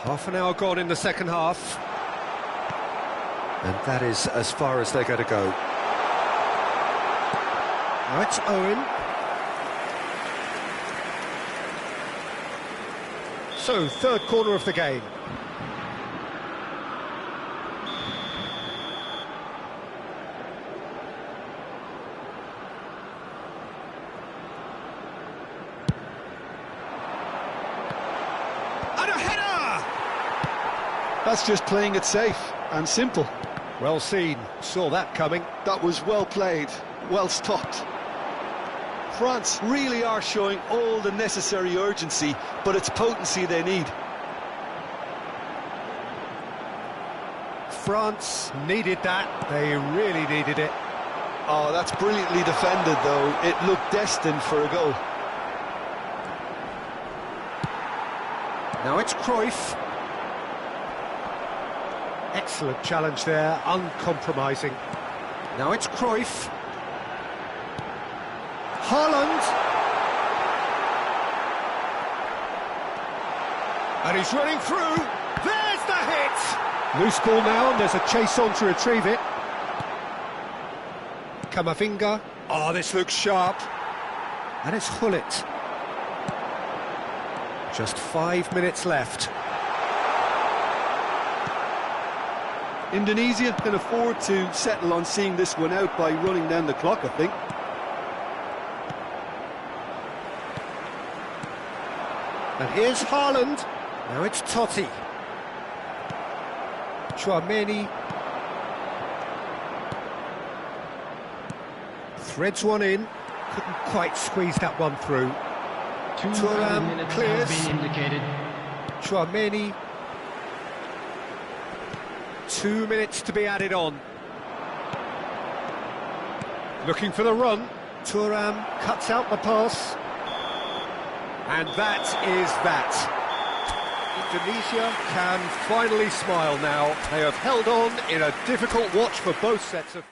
Half an hour gone in the second half. And that is as far as they're going to go. Now it's Owen. So, third corner of the game. And a header! That's just playing it safe and simple. Well seen, saw that coming. That was well played, well stopped. France really are showing all the necessary urgency, but it's potency they need. France needed that, they really needed it. Oh, that's brilliantly defended, though. It looked destined for a goal. Now it's Cruyff. Excellent challenge there, uncompromising. Now it's Cruyff. Haaland. And he's running through. There's the hit! Loose ball now, and there's a chase on to retrieve it. Camavinga. Oh, this looks sharp. And it's Hullet. Just 5 minutes left. Indonesia can afford to settle on seeing this one out by running down the clock, I think. And here's Haaland. Now it's Totti. Chouameni. Threads one in. Couldn't quite squeeze that one through. 2 minutes clears. has been indicated. Chouameni. 2 minutes to be added on. Looking for the run. Thuram cuts out the pass. And that is that. Indonesia can finally smile now. They have held on in a difficult watch for both sets of...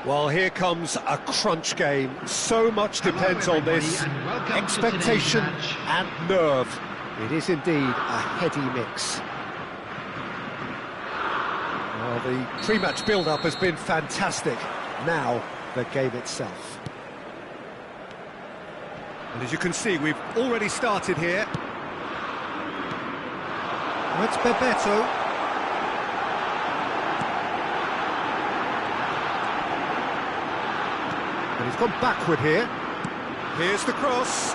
Well, here comes a crunch game. So much depends on this. Expectation and nerve. It is indeed a heady mix. Well, the pre-match build-up has been fantastic. Now, the game itself. And as you can see, we've already started here. That's Bebeto. And he's gone backward here. Here's the cross.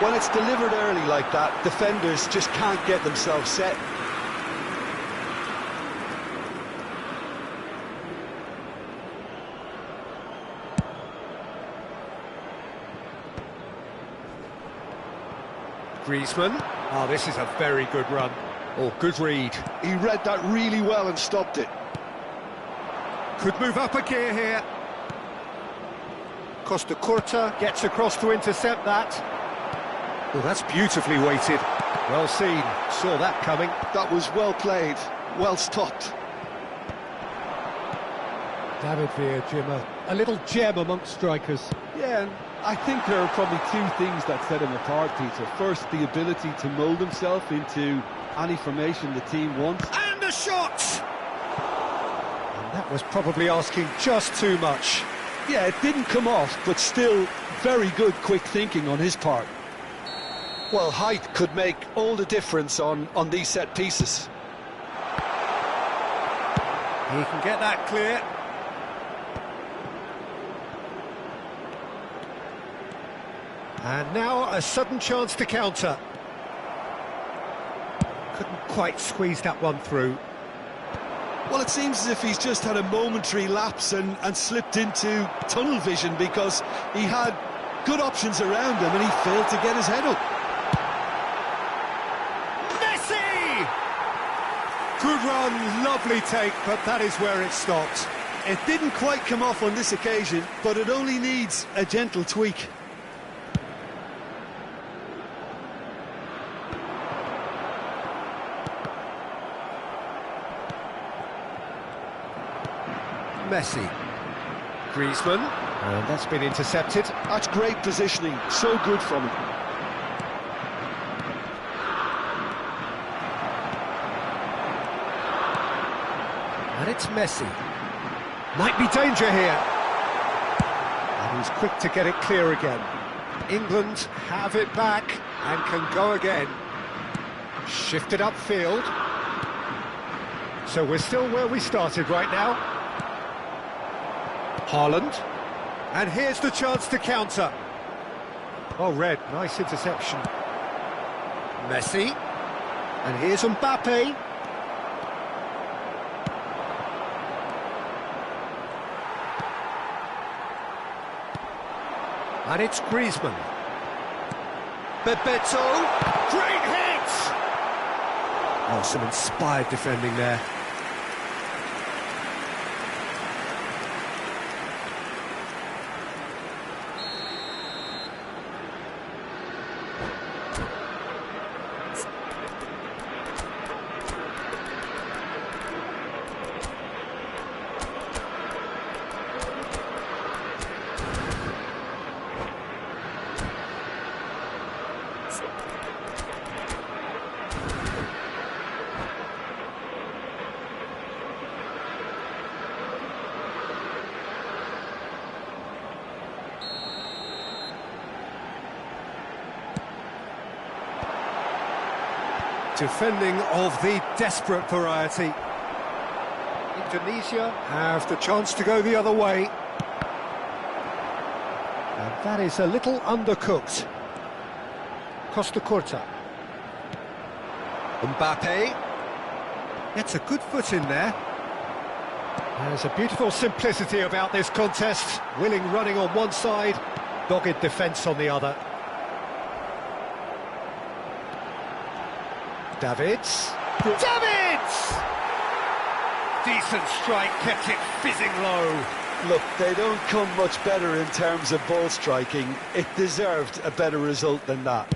When it's delivered early like that, defenders just can't get themselves set. Griezmann. Oh, this is a very good run. Oh, good read. He read that really well and stopped it. Could move up a gear here. Costa Curta gets across to intercept that. Oh, that's beautifully weighted. Well seen. Saw that coming. That was well played, well stopped. David Villa, Jim, a little gem amongst strikers. Yeah, and I think there are probably two things that set him apart, Peter. First, the ability to mould himself into any formation the team wants. And a shot! And that was probably asking just too much. Yeah, it didn't come off, but still very good quick thinking on his part. Well, height could make all the difference on these set pieces. He can get that clear. And now a sudden chance to counter. Couldn't quite squeeze that one through. Well, it seems as if he's just had a momentary lapse and slipped into tunnel vision, because he had good options around him and he failed to get his head up. Messi! Good run, lovely take, but that is where it stopped. It didn't quite come off on this occasion, but it only needs a gentle tweak. Messi. Griezmann, and that's been intercepted. That's great positioning, so good from him. And it's Messi. Might be danger here. And he's quick to get it clear again. England have it back and can go again. Shifted upfield. So we're still where we started right now. Haaland. And here's the chance to counter. Oh, Red, nice interception. Messi. And here's Mbappe. And it's Griezmann. Bebeto. Great hit! Oh, some inspired defending there. Defending of the desperate variety. Indonesia have the chance to go the other way. And that is a little undercooked. Costa Curta. Mbappe. Gets a good foot in there. There's a beautiful simplicity about this contest. Willing running on one side, dogged defence on the other. Davids. Davids! Decent strike, kept it fizzing low. Look, they don't come much better in terms of ball striking. It deserved a better result than that.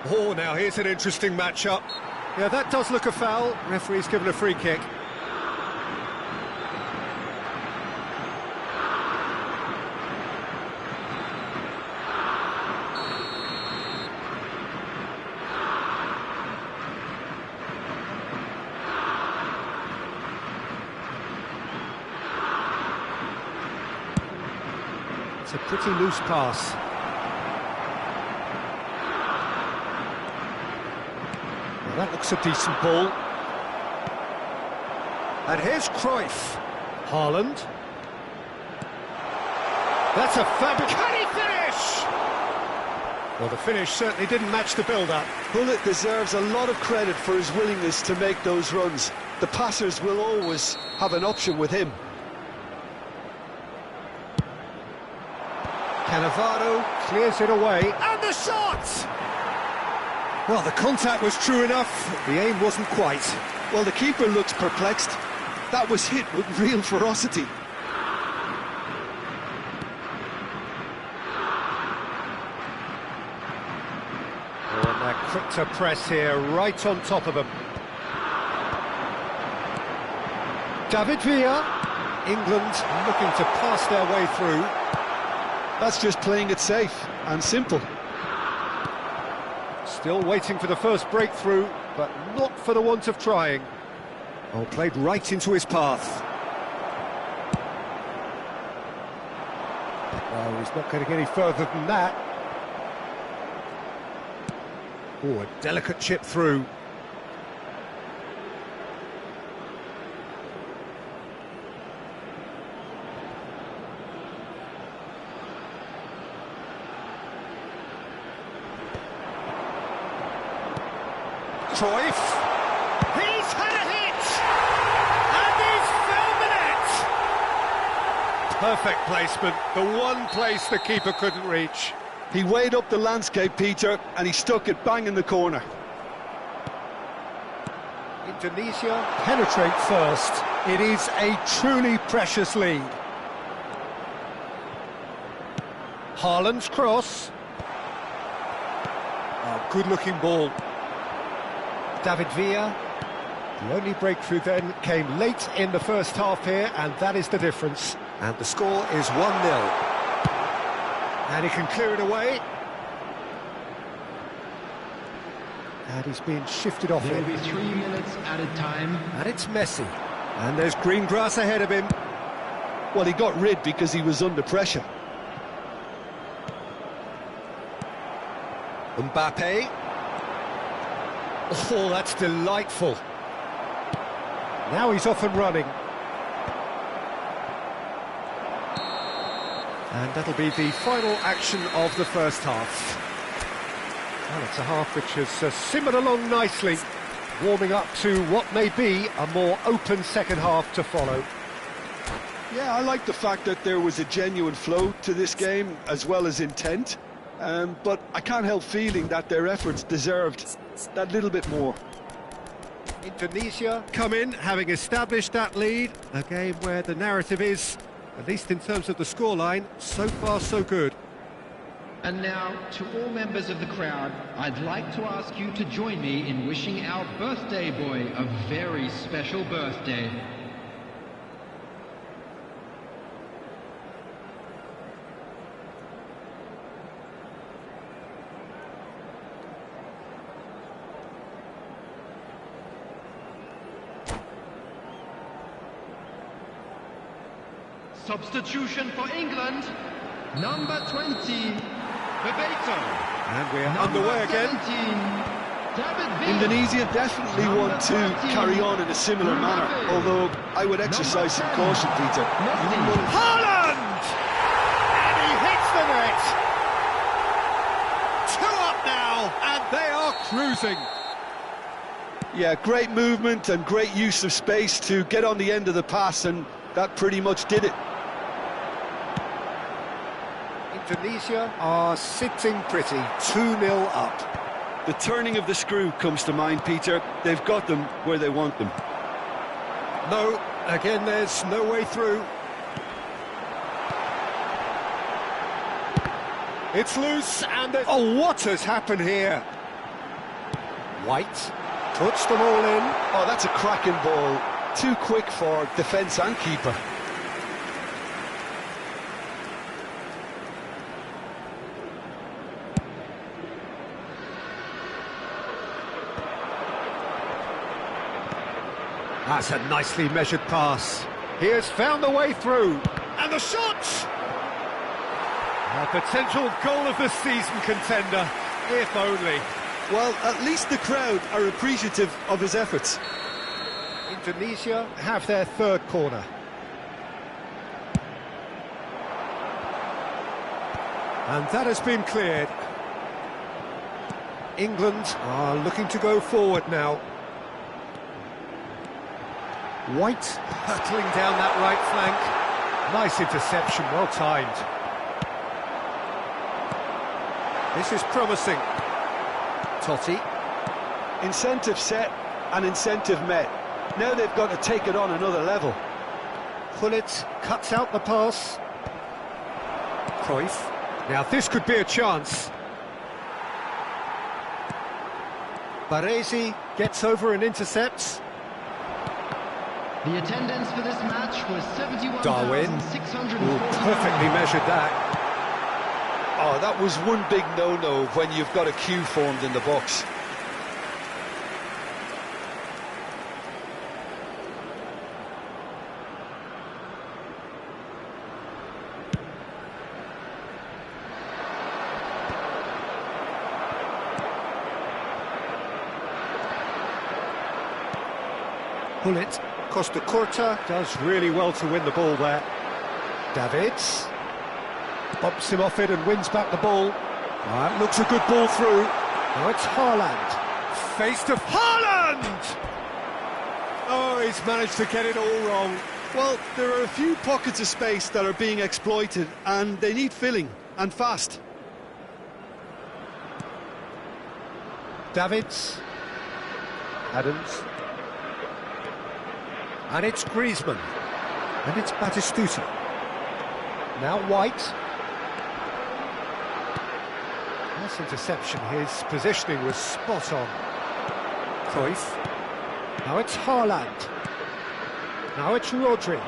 Oh, now here's an interesting matchup. Yeah, that does look a foul. Referee's given a free kick. It's a pretty loose pass. Well, that looks a decent ball. And here's Cruyff. Haaland. That's a fabulous... Can he finish? Well, the finish certainly didn't match the build-up. Bullet deserves a lot of credit for his willingness to make those runs. The passers will always have an option with him. Cannavaro clears it away, and the shot! Well, the contact was true enough, the aim wasn't quite. Well, the keeper looks perplexed. That was hit with real ferocity. Oh, and they're quick to press here, right on top of them. David Villa, England looking to pass their way through. That's just playing it safe and simple. Still waiting for the first breakthrough, but not for the want of trying. Oh, played right into his path. Oh, he's not going to get any further than that. Oh, a delicate chip through. Cruyff. He's had a hit! And he's found the net! Perfect placement, the one place the keeper couldn't reach. He weighed up the landscape, Peter, and he stuck it bang in the corner. Indonesia penetrate first. It is a truly precious lead. Haaland's cross. Oh, good-looking ball. David Villa. The only breakthrough then came late in the first half here, and that is the difference. And the score is 1-0. And he can clear it away. And he's being shifted off There it. will be 3 minutes added time. And it's Messi. And there's green grass ahead of him. Well, he got rid because he was under pressure. Mbappe. Oh, that's delightful. Now he's off and running. And that'll be the final action of the first half. Well, it's a half which has simmered along nicely, warming up to what may be a more open second half to follow. Yeah, I like the fact that there was a genuine flow to this game, as well as intent. But I can't help feeling that their efforts deserved that little bit more. Indonesia come in, having established that lead. A game where the narrative is, at least in terms of the scoreline, so far so good. And now, to all members of the crowd, I'd like to ask you to join me in wishing our birthday boy a very special birthday. Substitution for England, number 20, Bebeto. And we're Number underway again. 17, David Villa. Indonesia definitely want to carry on in a similar manner, although I would exercise some caution, Peter. You wouldn't want to... Haaland! And he hits the net! 2 up now, and they are cruising. Yeah, great movement and great use of space to get on the end of the pass, and that pretty much did it. Indonesia are sitting pretty, 2-0 up. The turning of the screw comes to mind, Peter. They've got them where they want them. No, again there's no way through. It's loose, and oh, what has happened here? White puts them all in. Oh, that's a cracking ball. Too quick for defence and keeper. That's a nicely measured pass. He has found the way through. And the shot! A potential goal of the season contender, if only. Well, at least the crowd are appreciative of his efforts. Indonesia have their third corner. And that has been cleared. England are looking to go forward now. White hurtling down that right flank. Nice interception, well timed. This is promising. Totti. Incentive set and incentive met. Now they've got to take it on another level. Pullet cuts out the pass. Cruyff. Now this could be a chance. Baresi gets over and intercepts. The attendance for this match was Darwin. 71,640. Perfectly measured that. Oh, that was one big no-no when you've got a queue formed in the box. Pullet. Costa Curta does really well to win the ball there. Davids bumps him off it and wins back the ball. That looks a good ball through. Now it's Haaland. Face to Haaland! Oh, he's managed to get it all wrong. Well, there are a few pockets of space that are being exploited, and they need filling, and fast. Davids. Adams. And it's Griezmann. And it's Batistuta. Now White. Nice interception. His positioning was spot on. Cruyff. Now it's Haaland. Now it's Rodri.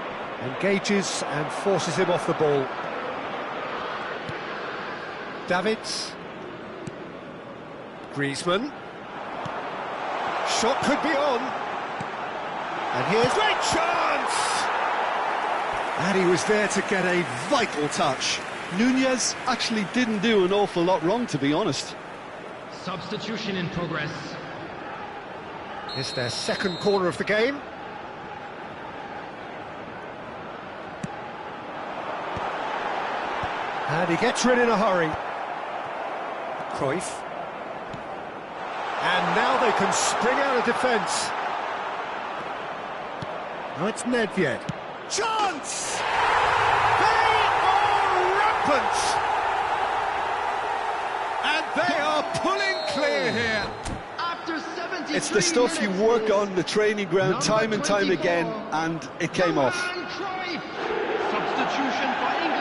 Engages and forces him off the ball. Davids. Griezmann. Shot could be on. And here's great chance! And he was there to get a vital touch. Nunez actually didn't do an awful lot wrong, to be honest. Substitution in progress. It's their second corner of the game. And he gets rid in a hurry. Cruyff. And now they can spring out of defence. Now it's Nedved. Chance! They are rampant! And they are pulling clear here. After 73 It's the stuff you work minutes, on the training ground time and time 24, again, and it came off. Johan Cruyff. Substitution for England.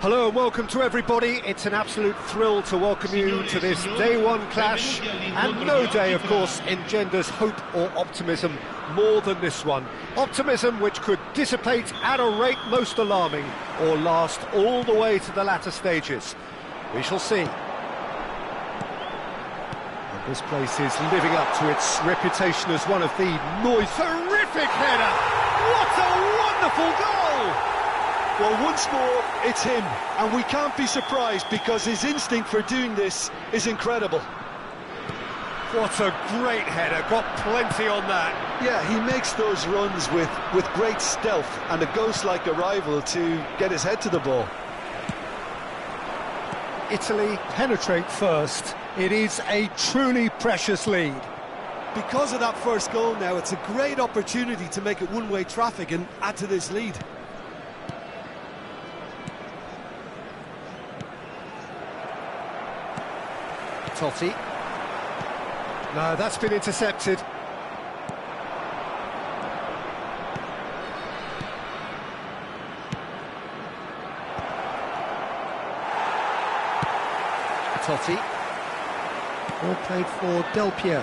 Hello and welcome to everybody. It's an absolute thrill to welcome you to this day one clash, and no day, of course, engenders hope or optimism more than this one. Optimism which could dissipate at a rate most alarming or last all the way to the latter stages. We shall see. And this place is living up to its reputation as one of the terrific header! What a wonderful goal! Well, once more, it's him, and we can't be surprised because his instinct for doing this is incredible. What a great header, got plenty on that. Yeah, he makes those runs with great stealth and a ghost-like arrival to get his head to the ball. Italy penetrate first. It is a truly precious lead. Because of that first goal now, it's a great opportunity to make it one-way traffic and add to this lead. Totti. No, that's been intercepted. Totti. Ball played for Del Piero.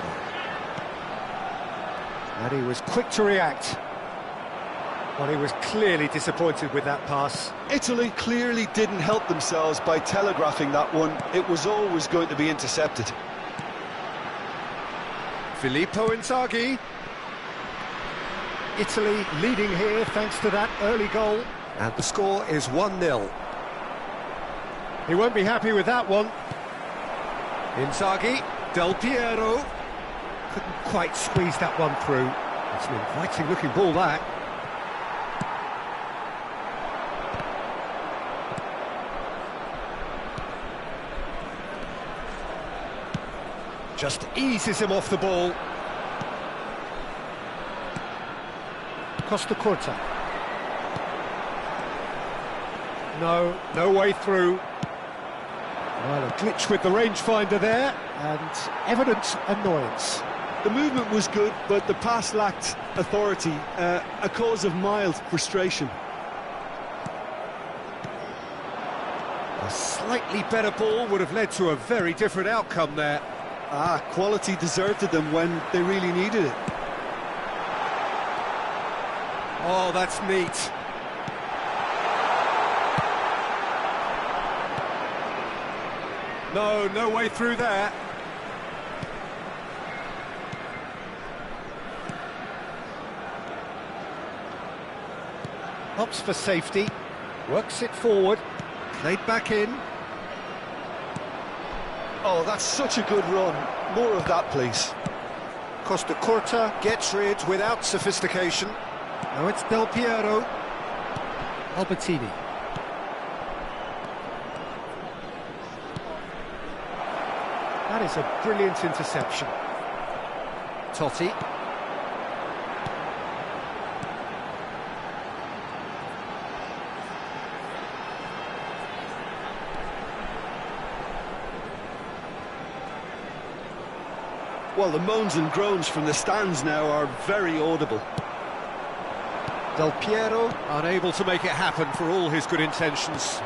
And he was quick to react. But he was clearly disappointed with that pass. Italy clearly didn't help themselves by telegraphing that one. It was always going to be intercepted. Filippo Inzaghi. Italy leading here thanks to that early goal. And the score is 1-0. He won't be happy with that one. Inzaghi, Del Piero. Couldn't quite squeeze that one through. It's an inviting looking ball, that. Just eases him off the ball. Costa Curta. No way through. Well, a glitch with the rangefinder there, and evident annoyance. The movement was good, but the pass lacked authority, a cause of mild frustration. A slightly better ball would have led to a very different outcome there. Quality deserted them when they really needed it. Oh, that's neat. No way through there. Opts for safety, works it forward, played back in. Oh, that's such a good run. More of that, please. Costa Curta gets rid without sophistication. Now it's Del Piero. Albertini. That is a brilliant interception. Totti. Well, the moans and groans from the stands now are very audible. Del Piero unable to make it happen for all his good intentions.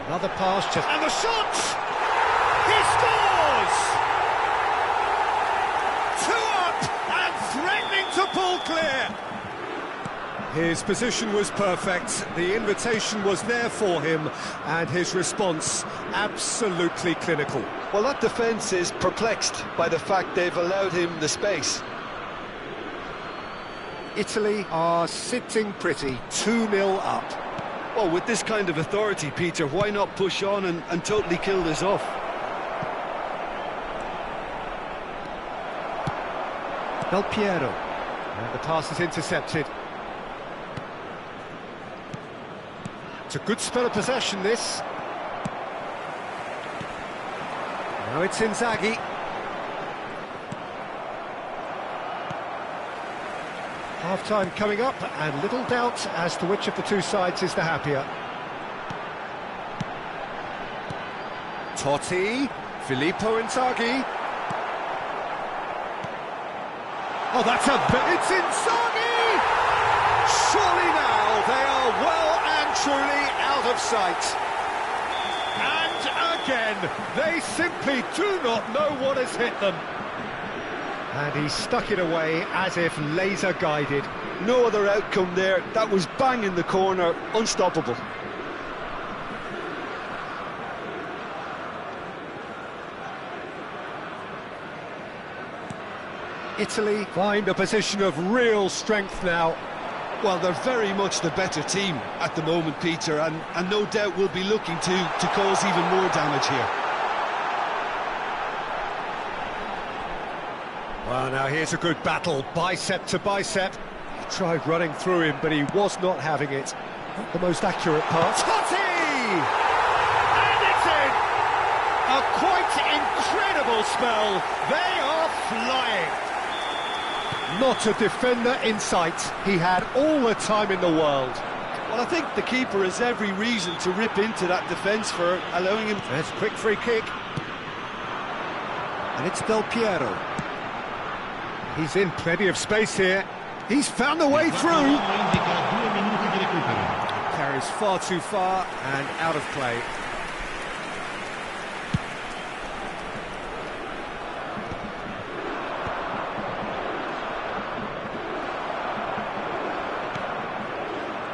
Another pass, just... and the shot! He scores! 2 up and threatening to pull clear. His position was perfect, the invitation was there for him, and his response absolutely clinical. Well, that defence is perplexed by the fact they've allowed him the space. Italy are sitting pretty, 2-0 up. Well, with this kind of authority, Peter, why not push on and totally kill this off? Del Piero, and the pass is intercepted. It's a good spell of possession, this. Now it's Inzaghi. Half-time coming up, and little doubt as to which of the two sides is the happier. Totti, Filippo Inzaghi. Oh, it's Inzaghi! Surely now they are well and truly out of sight. And again, they simply do not know what has hit them. And he stuck it away as if laser guided. No other outcome there. That was bang in the corner, unstoppable. Italy find a position of real strength now. Well, they're very much the better team at the moment, Peter, and no doubt will be looking to cause even more damage here. Well, now here's a good battle, bicep to bicep. He tried running through him, but he was not having it. Not the most accurate part. Totti! And it's in! A quite incredible spell. They are flying. Not a defender in sight. He had all the time in the world. Well, I think the keeper has every reason to rip into that defence for allowing him... There's a quick free kick. And it's Del Piero. He's in plenty of space here. He's found a way through. Carries far too far and out of play.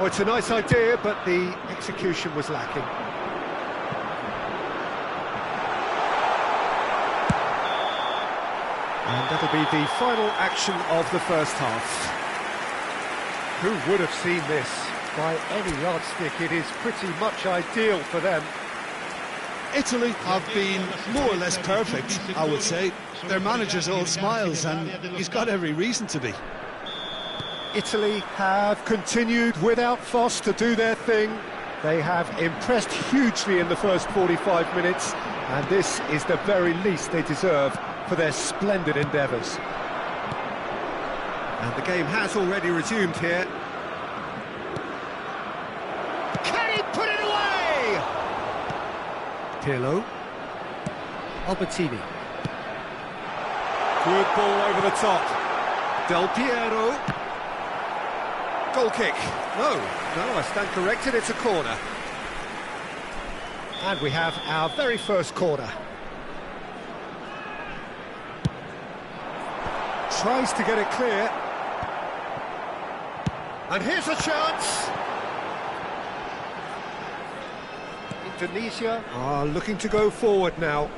Oh, it's a nice idea, but the execution was lacking. And that'll be the final action of the first half. Who would have seen this? By any yardstick, it is pretty much ideal for them. Italy have been more or less perfect, I would say. Their manager's all smiles, and he's got every reason to be. Italy have continued without fuss to do their thing. They have impressed hugely in the first 45 minutes, and this is the very least they deserve for their splendid endeavours. And the game has already resumed here. Can he put it away? Pirlo. Albertini. Good ball over the top. Del Piero. Goal kick. No, I stand corrected, it's a corner. And we have our very first corner. Tries to get it clear. And here's a chance. Indonesia are looking to go forward now.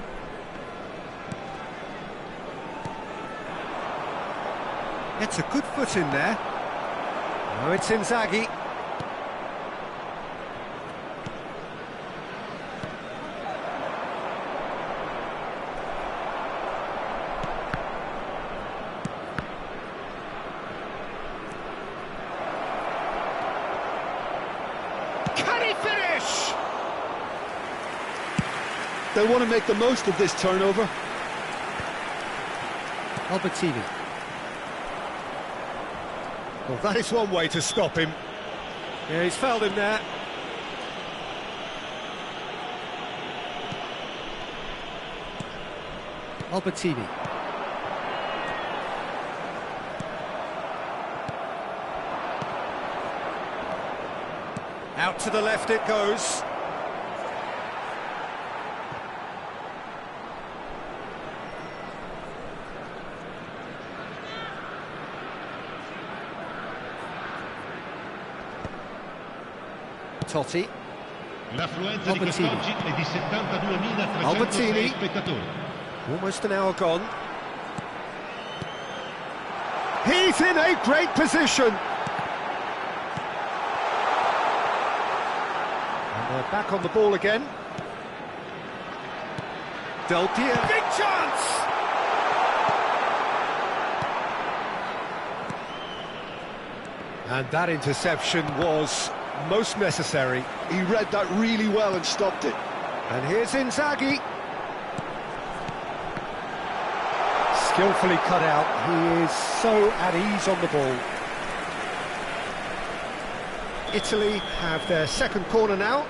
It's a good foot in there. Oh, it's Inzaghi. Can he finish? They want to make the most of this turnover. Albertini. Well, that is one way to stop him. Yeah, he's fouled him there. Albertini. Out to the left it goes. Totti. Albertini. Albertini. Almost an hour gone. He's in a great position. And they're back on the ball again. Del Piero. Big chance! And that interception was most necessary. He read that really well and stopped it. And here's Inzaghi. Skillfully cut out. He is so at ease on the ball. Italy have their second corner now.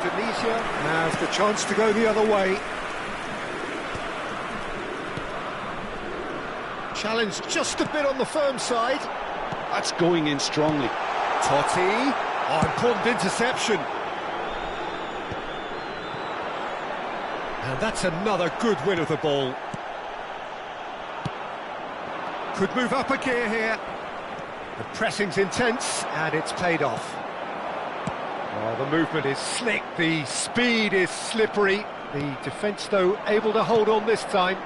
Indonesia has the chance to go the other way. Challenge just a bit on the firm side. That's going in strongly. Totti. Oh, important interception. And that's another good win of the ball. Could move up a gear here. The pressing's intense, and it's paid off. Oh, the movement is slick, the speed is slippery. The defence, though, able to hold on this time.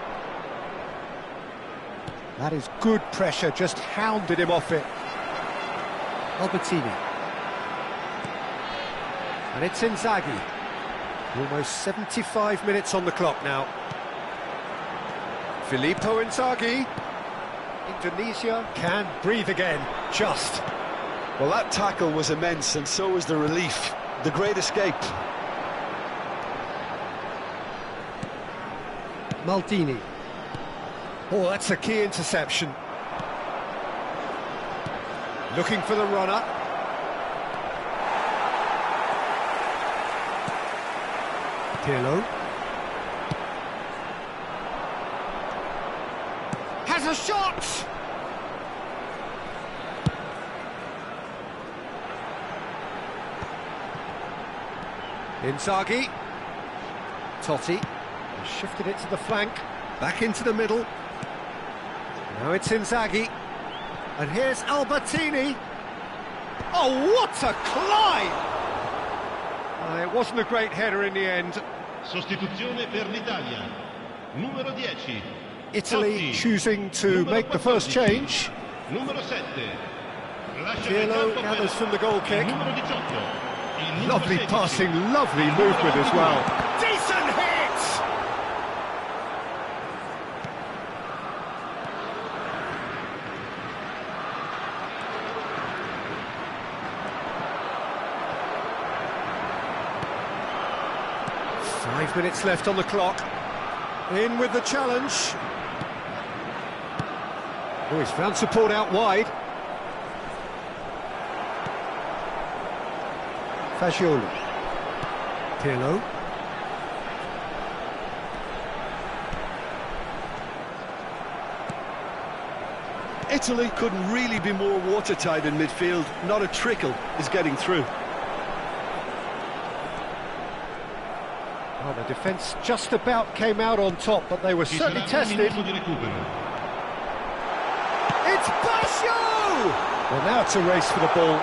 That is good pressure, just hounded him off it. Albertini. And it's Inzaghi. Almost 75 minutes on the clock now. Filippo Inzaghi. Indonesia can breathe again, just. Well, that tackle was immense, and so was the relief. The great escape. Maldini. Oh, that's a key interception. Looking for the runner. Pirlo. Has a shot! Inzaghi. Totti. Shifted it to the flank. Back into the middle. Now it's Inzaghi. And here's Albertini. Oh, what a climb! It wasn't a great header in the end. Sostituzione per l'Italia. Numero 10. Italy choosing to make the first change. Numero 7. Pirlo gathers from the goal kick. Lovely passing, lovely movement as well. Decent hit! Five minutes left on the clock. In with the challenge. Oh, he's found support out wide. Fagioli. Pirlo. Italy couldn't really be more watertight in midfield. Not a trickle is getting through. Well, the defence just about came out on top, but they were certainly tested. It's Basho! Well, now it's a race for the ball.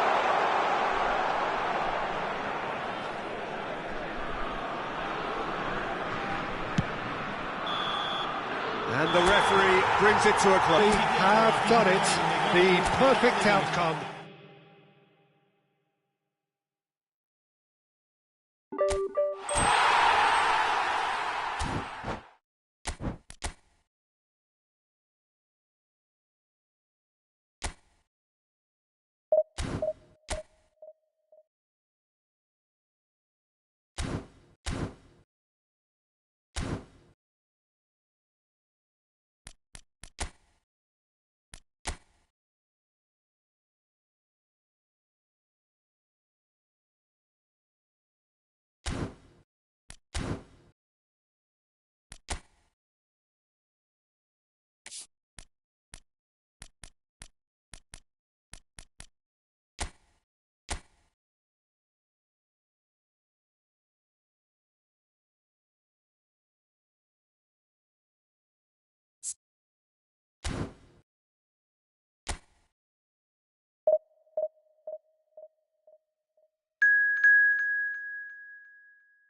And the referee brings it to a close. They have done it. The perfect outcome.